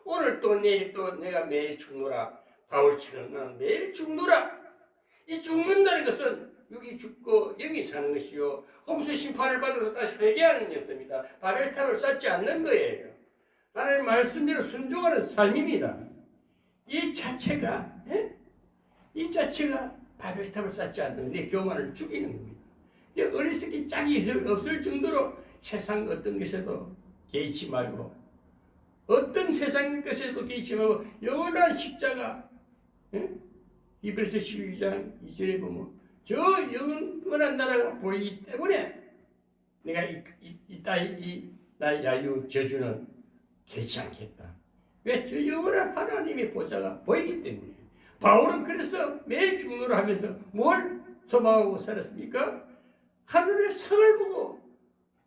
오늘 또 내일 또 내가 매일 죽노라. 바울처럼 나는 매일 죽노라. 이 죽는다는 것은 여기 죽고 여기 사는 것이요. 홍수 심판을 받아서 다시 회개하는 역사입니다. 바벨탑을 쌓지 않는 거예요. 하나님 말씀대로 순종하는 삶입니다. 이 자체가 바벨탑을 쌓지 않는 내 교만을 죽이는 겁니다. 어리석기 짝이 없을 정도로 세상 어떤 것에도 개의치 말고 어떤 세상 것에도 개의치 말고 영원한 십자가 이브리서 12장 2절에 보면 저 영원한 나라가 보이기 때문에 내가 나의 야유 저주는 개의치 않겠다. 왜? 저 영원한 하나님의 보좌가 보이기 때문에. 바울은 그래서 매일 죽노라 하면서 뭘 소망하고 살았습니까? 하늘의 상을 보고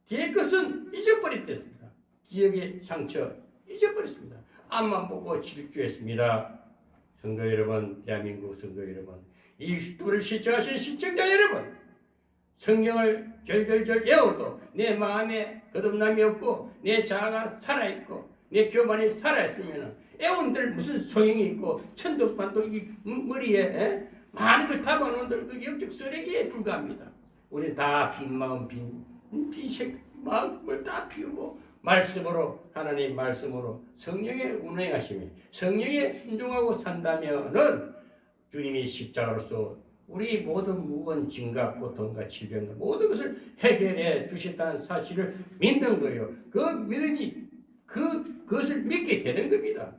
뒤의 것은 잊어버렸습니다. 기억의 상처 잊어버렸습니다. 앞만 보고 질주했습니다. 성도 여러분, 대한민국 성도 여러분, 이 유튜브를 시청하시는 시청자 여러분, 성경을 절절절 외워도 내 마음에 거듭남이 없고 내 자아가 살아있고 내 교만이 살아있으면 애원들 무슨 소용이 있고 천덕만도 이 머리에 많은 걸 담아놓은 그 영적 쓰레기에 불과합니다. 우리 다 빈 마음, 빈 마음을 다 피우고 말씀으로 하나님 말씀으로 성령의 운행하심이 성령에 순종하고 산다면은 주님이 십자가로서 우리 모든 무거운 짐과 고통과 질병과 모든 것을 해결해 주셨다는 사실을 믿는 거예요. 그 믿음이 그것을 믿게 되는 겁니다.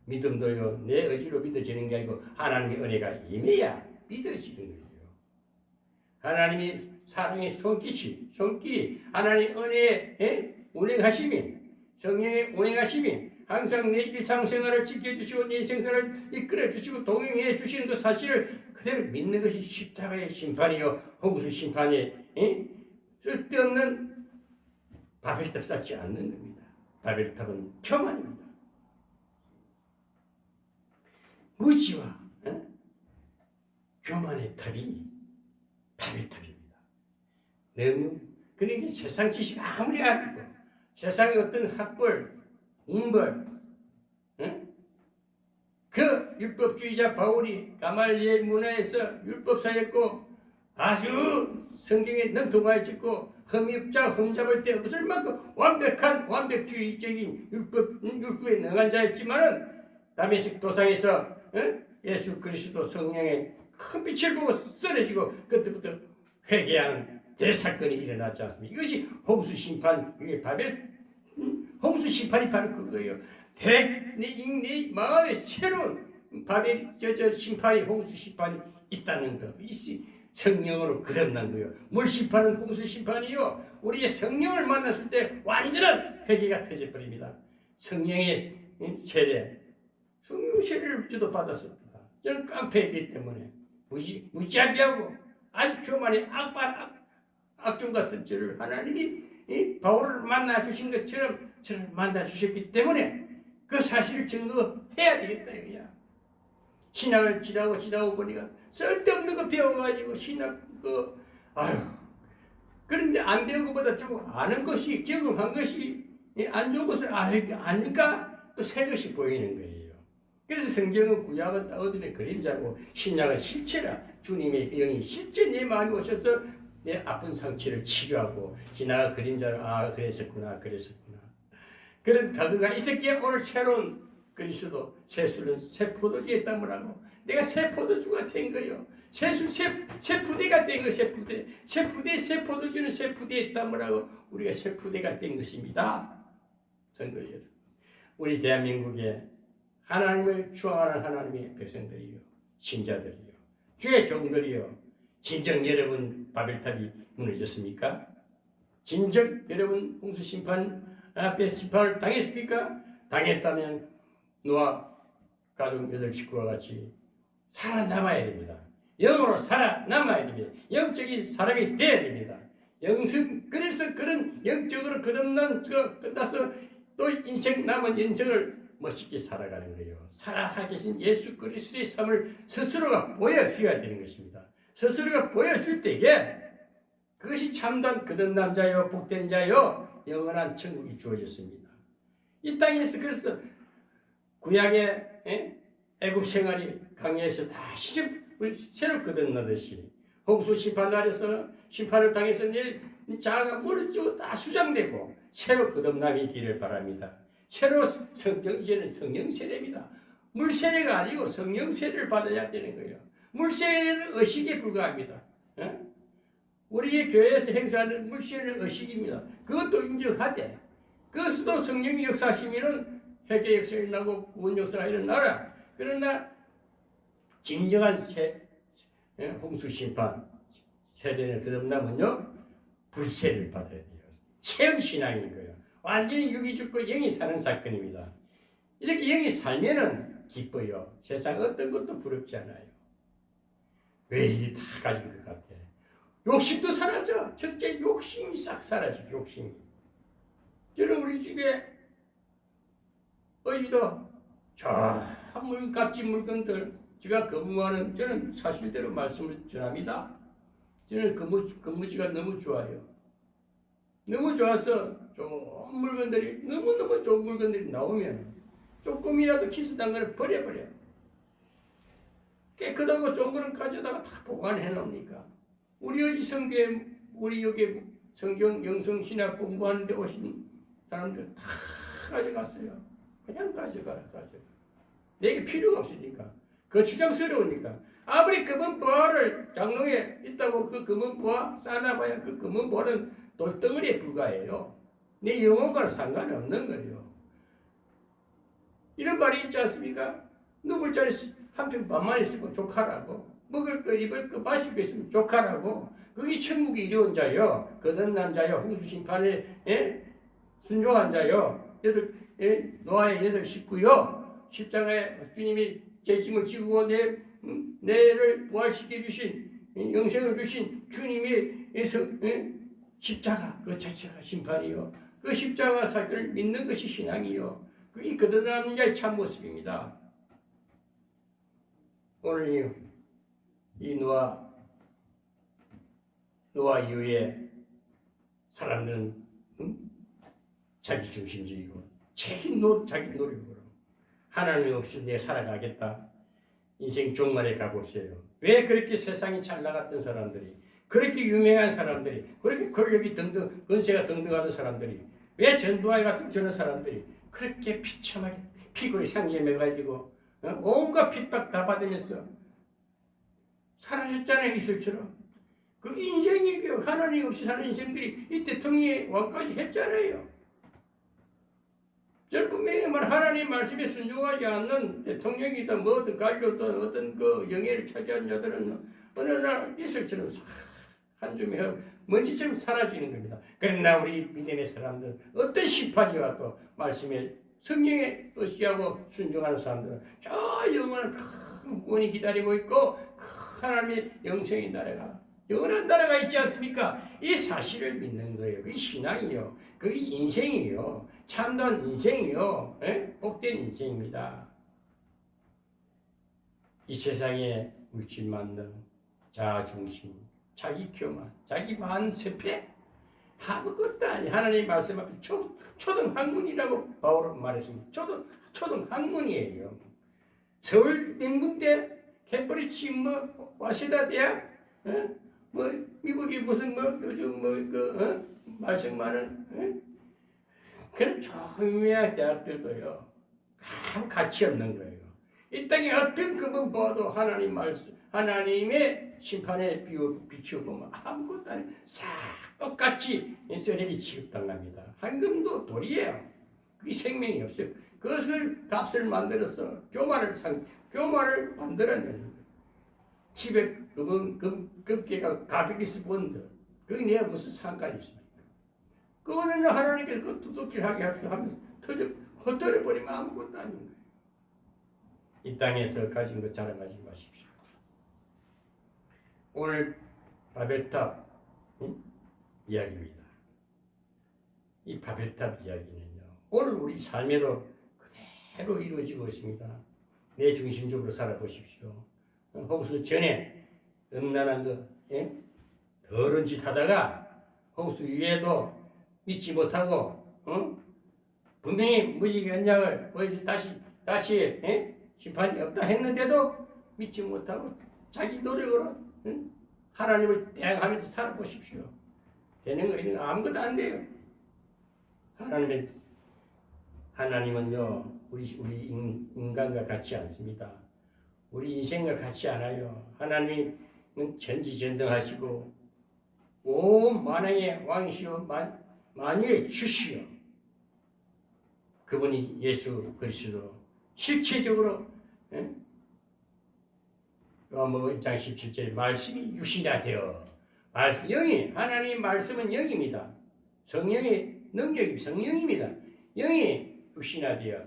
믿음도요 내 의지로 믿어지는 게 아니고 하나님의 은혜가 임해야 믿어지는 거예요. 하나님이 사랑의 손길이 하나님의 은혜의 운행하심이 성령의 운행하심이 항상 내 일상생활을 지켜주시고 내 인생생활을 이끌어주시고 동행해 주시는 그 사실을 그대로 믿는 것이 십자가의 심판이요 홍수 심판이 쓸데없는 바벨탑 쌓지 않는 겁니다. 바벨탑은 평안입니다. 무지와 교만의 탑이 바벨탑입니다. 너무 그러니까 세상 지식 아무리 알고 세상의 어떤 학벌, 인벌, 그 율법주의자 바울이 가말리엘 문화에서 율법사였고 아주 성경에 능통하였고 흠잡을 때 없을 만큼 완벽한 완벽주의적인 율법에 능한 자였지만은 다메섹 도상에서 예수 그리스도 성령의 큰 빛을 보고 쓰러지고 그때부터 회개하는 대사건이 일어났지 않습니까? 이것이 홍수 심판, 이게 바벨 홍수 심판이 바로 그거예요. 네 마음에 새로운 바벨 심판이 홍수 심판이 있다는 거. 이 성령으로 거듭난 거예요. 물 심판은 홍수 심판이요. 우리의 성령을 만났을 때 완전한 회개가 터져버립니다. 성령의 세례, 성령 세례를 저도 받았습니다. 저는 깡패이기 때문에 무자비하고 아주 교만의 악종 같은 저를 하나님이 바울을 만나 주신 것처럼 저를 만나 주셨기 때문에 그 사실을 증거해야 되겠다 이거야. 신학을 지나고 보니까 쓸데없는 거 배워가지고 신학 그런데 안 배운 것보다 좀 아는 것이 경험한 것이 안 좋은 것을 아니까 또 새 것이 보이는 거예요. 그래서 성경은 구약은 어둠의 그림자고 신약은 실체라. 주님의 영이 실제 내 마음에 오셔서 내 아픈 상처를 치료하고 지나가 그림자로 그랬었구나. 그런 가그가 있었기에 오늘 새로운 그리스도 새술은 새 포도주에 땀을 하고 내가 새 포도주가 된 거예요. 새술 새 푸대가 된 거예요. 새 포도주는 새 푸대에 땀을 하고 우리가 새 푸대가 된 것입니다. 성도 여러분, 우리 대한민국에 하나님을 추앙하는 하나님의 백성들이요, 신자들이요, 주의 종들이요, 진정 여러분 바벨탑이 무너졌습니까? 진정 여러분 홍수 심판 앞에 심판을 당했습니까? 당했다면 노아 가족 8식구와 같이 살아남아야 됩니다. 영으로 살아남아야 됩니다. 영적인 사람이 되어야 됩니다. 그래서 그런 영적으로 끝나서 또 남은 인생을 멋있게 살아가는 거예요. 살아계신 예수 그리스도의 삶을 스스로가 보여줘야 되는 것입니다. 스스로가 보여줄 때에 그것이 참된 거듭난 자요, 복된 자요, 영원한 천국이 주어졌습니다. 이 땅에서 그래서 구약의 애굽 생활이 강해에서 다시 새로 거듭나듯이 홍수 심판 아래서 심판을 당해서 내 자아가 무너지고 다 수장되고 새로 거듭남이 있기를 바랍니다. 새로 이제는 성령 세례입니다. 물 세례가 아니고 성령 세례를 받아야 되는 거예요. 물 세례는 의식에 불과합니다. 우리의 교회에서 행사하는 물 세례는 의식입니다. 그것도 인정하되 그것도 성령이 역사하시면은 회개 역사가 일어나고 구원 역사가 일어나라. 그러나 진정한 홍수 심판 세례는 거듭나면요 불세를 받아야 돼요. 체험 신앙인 거예요. 완전히 육이 죽고 영이 사는 사건입니다. 이렇게 영이 살면은 기뻐요. 세상 어떤 것도 부럽지 않아요. 왜 이리 다 가진 것 같아. 욕심도 사라져. 첫째 욕심이 싹 사라져. 욕심이. 저는 우리 집에 어디도 값진 물건들 제가 근무하는 저는 사실대로 말씀을 전합니다. 저는 근무지가 너무 좋아요. 너무 좋아서 좋은 물건들이 너무너무 좋은 물건들이 나오면 조금이라도 키스단 거를 버려버려. 깨끗하고 좋은 거는 가져다가 다 보관해 놓으니까 우리 여기 성교에 우리 여기 성경 영성신학 공부하는데 오신 사람들 다 가져갔어요. 그냥 가져가라. 내게 필요가 없으니까 거추장스러우니까 아무리 금은 보화를 장롱에 있다고 그 금은 보화 쌓아놔봐야 그 금은 보화는 돌덩어리에 불과해요. 내 영혼과는 상관이 없는 거예요. 이런 말이 있지 않습니까? 누굴 자리 한 편 반만 있으면 조카라고 먹을 거 입을 거 마실 거 있으면 조카라고 그게 천국이 이루어온 자요 거듭난 자요 홍수 심판에 순종한 자요 노아의 8 식구요 십자가에 주님이 제 짐을 지고 내를 부활시켜 주신 영생을 주신 주님의 십자가 그 자체가 심판이요 그 십자가 사건을 믿는 것이 신앙이요 그게 거듭난 자의 참모습입니다. 오늘 이 노아 이후에 사람들은 자기 중심적이고 자기 노력으로 하나님 없이 내 살아가겠다. 인생 종말에 가봅시다. 왜 그렇게 세상이 잘 나갔던 사람들이 그렇게 유명한 사람들이 그렇게 권력이 건세가 등등하던 사람들이 왜 전두환 같은 저런 사람들이 그렇게 비참하게 피골이 상심해가지고 온갖 핍박 다 받으면서 사라졌잖아요. 이슬처럼. 그 인생이 하나님 없이 사는 인생들이 이 대통령의 왕까지 했잖아요. 저는 분명히 하나님 말씀에 순종하지 않는 대통령이든 뭐든 관료든 어떤 그 영예를 차지한 자들은 어느 날 이슬처럼 한 줌이 먼지처럼 사라지는 겁니다. 그러나 우리 믿음의 사람들 어떤 심판이 와도 말씀에 성령에 의지하고 순종하는 사람들은 저 영원한 큰 구원이 기다리고 있고 하나님의 영생의 나라가 영원한 나라가 있지 않습니까? 이 사실을 믿는 거예요. 그게 신앙이요. 그게 인생이요. 참된 인생이요. 복된 인생입니다. 이 세상에 물질 만능, 자아중심, 자기 교만, 자기 만세패 아무것도 아니. 하나님 말씀 앞에 초등학문이라고 바울은 말했습니다. 초등학문이에요. 서울 맹군대 캠브리지 와세다 대학 뭐 미국이 무슨 요즘 말씀 많은 그런 조용한 대학들도요 아무 가치 없는 거예요. 이 땅에 어떤 금은 봐도 하나님 말씀, 하나님의 심판에 비추어 보면 아무것도 아니에요. 싹 똑같이 쓰레기 취급당합니다. 한금도 돌이에요. 그게 생명이 없어요. 그것을 값을 만들어서 교마를 만들어내는 거예요. 집에 금괴가 가득 있을 뿐인데 그게 내가 무슨 상관이 있습니까? 그거는 하나님께서 그 두둑질하게 하면 헛들어버리면 아무것도 아닌 거예요. 이 땅에서 가진 것 자랑하지 마십시오. 오늘 바벨탑 이야기입니다. 이 바벨탑 이야기는요. 오늘 우리 삶에도 그대로 이루어지고 있습니다. 내 중심적으로 살아보십시오. 홍수 전에 음란한 거, 더러운 짓 하다가 홍수 위에도 믿지 못하고, 분명히 무지개 언약을 다시 심판이 없다 했는데도 믿지 못하고 자기 노력으로 하나님을 대항하면서 살아보십시오. 되는 거 있는 거 아무것도 안 돼요. 하나님은요 우리 인간과 같지 않습니다. 우리 인생과 같지 않아요. 하나님은 전지전능하시고 온 만왕의 왕이시오 만유의 주시오. 그분이 예수 그리스도 실체적으로 요한복음 1장 17절 말씀이 육신이 되어 영이 하나님 말씀은 영입니다. 성령의 능력이 성령입니다. 영이 육신이 되어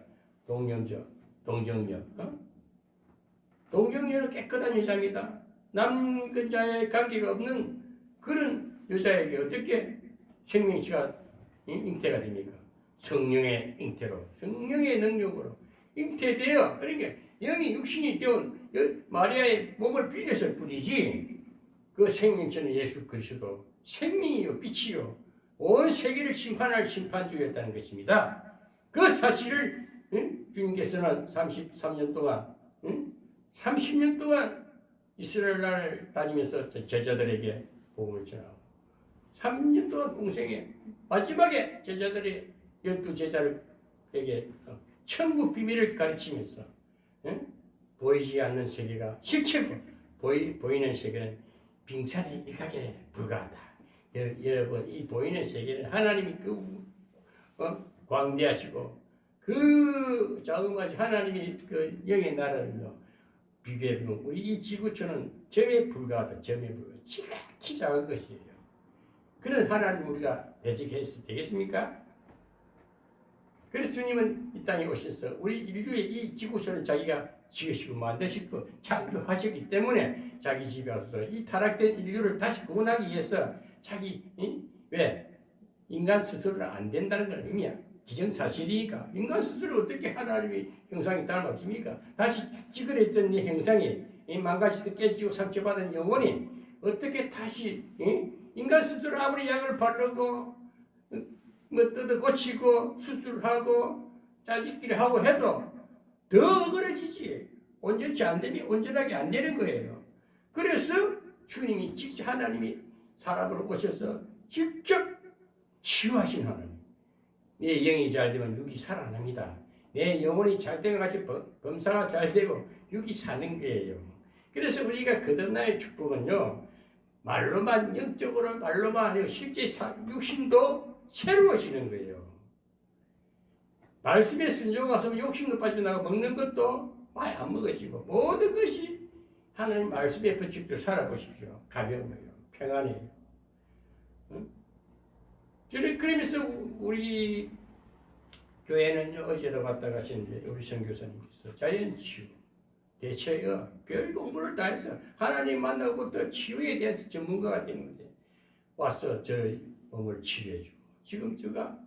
동정녀로 깨끗한 여자입니다. 남자의 관계가 없는 그런 여자에게 어떻게 생명체가 잉태가 됩니까? 성령의 잉태로, 성령의 능력으로 잉태되어 그러니까 영이 육신이 되온 마리아의 몸을 빌렸을 뿐이지 그 생명체는 예수 그리스도 생명이요 빛이요 온 세계를 심판할 심판주였다는 것입니다. 그 사실을 주님께서는 33년 동안 30년 동안 이스라엘 나라를 다니면서 제자들에게 복음을 전하고 3년 동안 공생에 마지막에 제자들이 12제자들에게 천국 비밀을 가르치면서 보이지 않는 세계가 실체로 보이는 세계는 빙산의 일각에 불과하다. 여러분 이 보이는 세계는 하나님이 광대하시고 그 자그마치 하나님이 그 영의 나라를요 비교해보면 우리 이 지구촌은 점에 불과하다. 점에 불과 지극히 작은 것이에요. 그런 하나님 우리가 대적해서 되겠습니까? 그래서 주님은 이 땅에 오셔서 우리 인류의 이 지구촌을 자기가 지으시고 만드시고 창조하셨기 때문에 자기 집에 와서 이 타락된 인류를 다시 구원하기 위해서 왜? 인간 스스로는 안 된다는 건 의미야. 기정사실이니까. 인간 스스로 어떻게 하나님의 형상이 닮았습니까? 다시 찌그러졌던 이 형상이 망가지고 깨지고 상처받은 영혼이 어떻게 다시 인간 스스로 아무리 약을 바르고 뜯어 고치고 수술하고 짜집기를 하고 해도 더 어그러지지. 온전하게 안 되는 거예요. 그래서 주님이 직접 하나님이 사람으로 오셔서 직접 치유하신 하나님. 내 영이 잘 되면 육이 살아납니다. 내 영혼이 잘 되는 같이 범사가 잘 되고 육이 사는 거예요. 그래서 우리가 거듭남의 축복은요, 말로만 영적으로 말로만 아니고 실제 육신도 새로워지는 거예요. 말씀에 순종하면 욕심도 빠져나가고 먹는 것도 많이 안 먹어지고 모든 것이 하나님 말씀에 붙잡고 살아보십시오. 가벼워요. 평안해요. 응? 그러면서 우리 교회는 어제도 갔다 가시는데 우리 선교사님께서 자연치유 대체가 별 공부를 다 했어. 하나님 만나고부터 치유에 대해서 전문가가 됐는데 와서 저희 몸을 치유해주고 지금 제가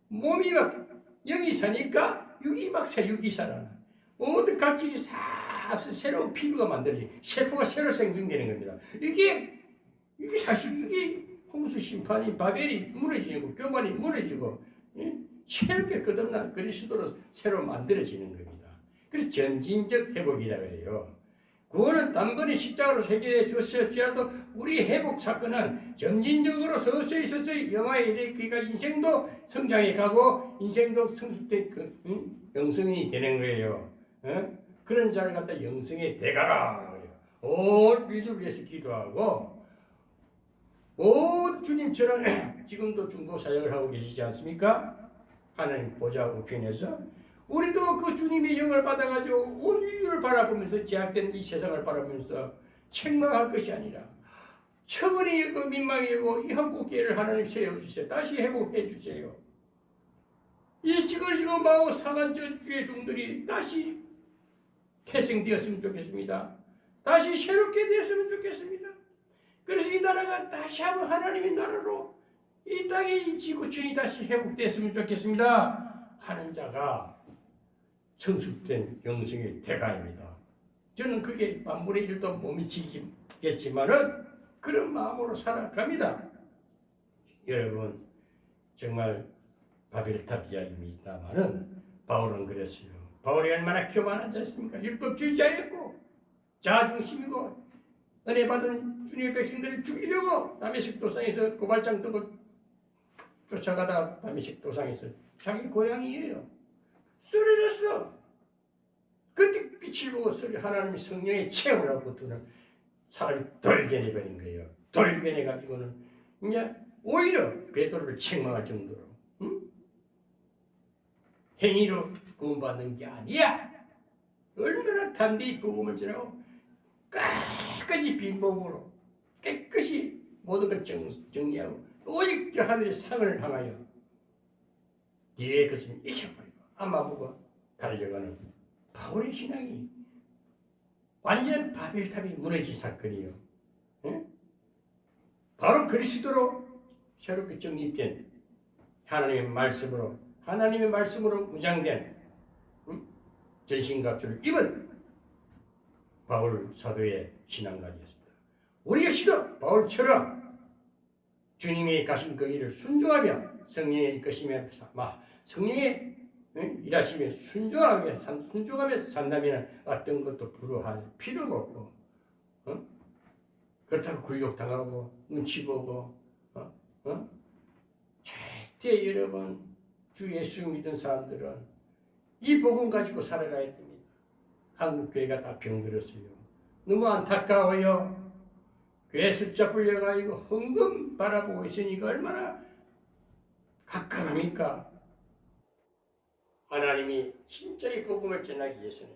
몸이 막 영이 사니까 육이 막 육이 살아나. 모든 각질이 싹 새로운 피부가 만들어지 세포가 새로 생성되는 겁니다. 이게 사실 이게 홍수 심판이 바벨이 무너지고 교만이 무너지고 새롭게 거듭난 그리스도로 새로 만들어지는 겁니다. 그래서 점진적 회복이라고 해요. 구원은 단번에 십자가로 새겨 주었을지라도 우리 회복 사건은 점진적으로 서서히 영화에 이르 그러니까 인생도 성장해 가고 인생도 성숙된 영성이 되는 거예요. 그런 자를 갖다 영성에 대가라 그래요. 온 인류를 위해서 기도하고 주님처럼 지금도 중보 사역을 하고 계시지 않습니까? 하나님 보좌 우편에서 우리도 그 주님의 영을 받아가지고 온 인류를 바라보면서 제약된 이 세상을 바라보면서 책망할 것이 아니라 처근이 그 민망이고 이 한국교회를 하나님 세워주세요. 다시 회복해 주세요. 이 지글지글 마오 상한 저주의 종들이 다시 태생되었으면 좋겠습니다. 다시 새롭게 되었으면 좋겠습니다. 그래서 이 나라가 다시 한번 하나님의 나라로 이 땅의 지구촌이 다시 회복됐으면 좋겠습니다. 하는 자가 성숙된 영성의 대가입니다. 저는 그게 만물의 일도 못 미치겠지만은 그런 마음으로 살아갑니다. 여러분 정말 바벨탑 이야기입니다만은 바울은 그랬어요. 바울이 얼마나 교만하지 않습니까? 율법주의자였고 자중심이고 은혜 받은 주님의 백성들을 죽이려고 다메섹 도상에서 고발장 들고 쫓아가다가 다메섹 도상에서 자기 고향이에요. 쓰러졌어. 그때 빛을 보고 하나님의 성령의 체험을 하고부터는 사람이 돌변해버린 거예요. 돌변해가지고는 이제 오히려 베드로를 책망할 정도로 행위로 구원받는 게 아니야. 얼마나 담대히 복음을 전하고 끝까지 빈몸으로 깨끗이 모든 걸 정리하고 오직 저 하늘의 상을 향하여 뒤에 것은 잊어버리고 아마보고 달려가는 바울의 신앙이 완전 바벨탑이 무너진 사건이에요. 응? 바로 그리스도로 새롭게 정립된 하나님의 말씀으로 무장된 전신갑주를 입은 바울 사도의 신앙가이었습니다. 우리 역시도 바울처럼 주님이 가신 그 길을 순종하며 성령의 이끄심에 성령의 일하시며 순종하며 산다면 어떤 것도 불허할 필요가 없고 그렇다고 굴욕당하고 눈치 보고 절대 여러분 주 예수 믿은 사람들은 이 복음 가지고 살아가야 됩니다. 한국 교회가 다 병들었어요. 너무 안타까워요. 교회 숫자 불려가지고 헌금 바라보고 있으니까 얼마나 각각합니까? 하나님이 진짜 이 복음을 전하기 위해서는요.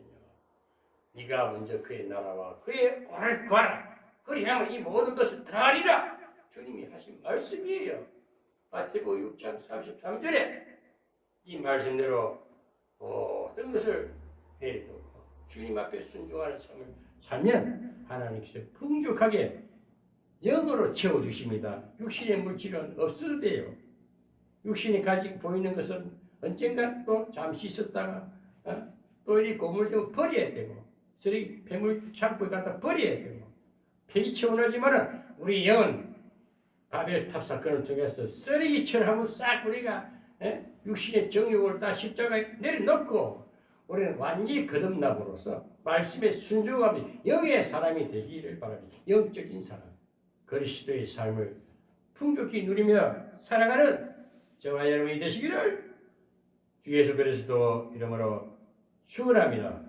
네가 먼저 그의 나라와 그의 오를 구하라. 그리하면 이 모든 것을 다하리라. 주님이 하신 말씀이에요. 마태복음 6장 33절에 이 말씀대로 모든 것을 내려놓고 주님 앞에 순종하는 삶을 살면 하나님께서 풍족하게 영으로 채워주십니다. 육신의 물질은 없어도 돼요. 육신이 가지고 보이는 것은 언젠가 또 잠시 있었다가 또 이 고물되면 버려야 되고 쓰레기 폐물 창고에 갖다 버려야 되고 폐기처분하지만은 우리 영은 바벨탑 사건을 통해서 쓰레기처럼 한번 싹 우리가 육신의 정욕을 다 십자가에 내려놓고 우리는 완전히 거듭남으로써 말씀에 순종하며 영의 사람이 되기를 바랍니다. 영적인 사람, 그리스도의 삶을 풍족히 누리며 살아가는 저와 여러분이 되시기를 주 예수 그리스도 이름으로 축원합니다.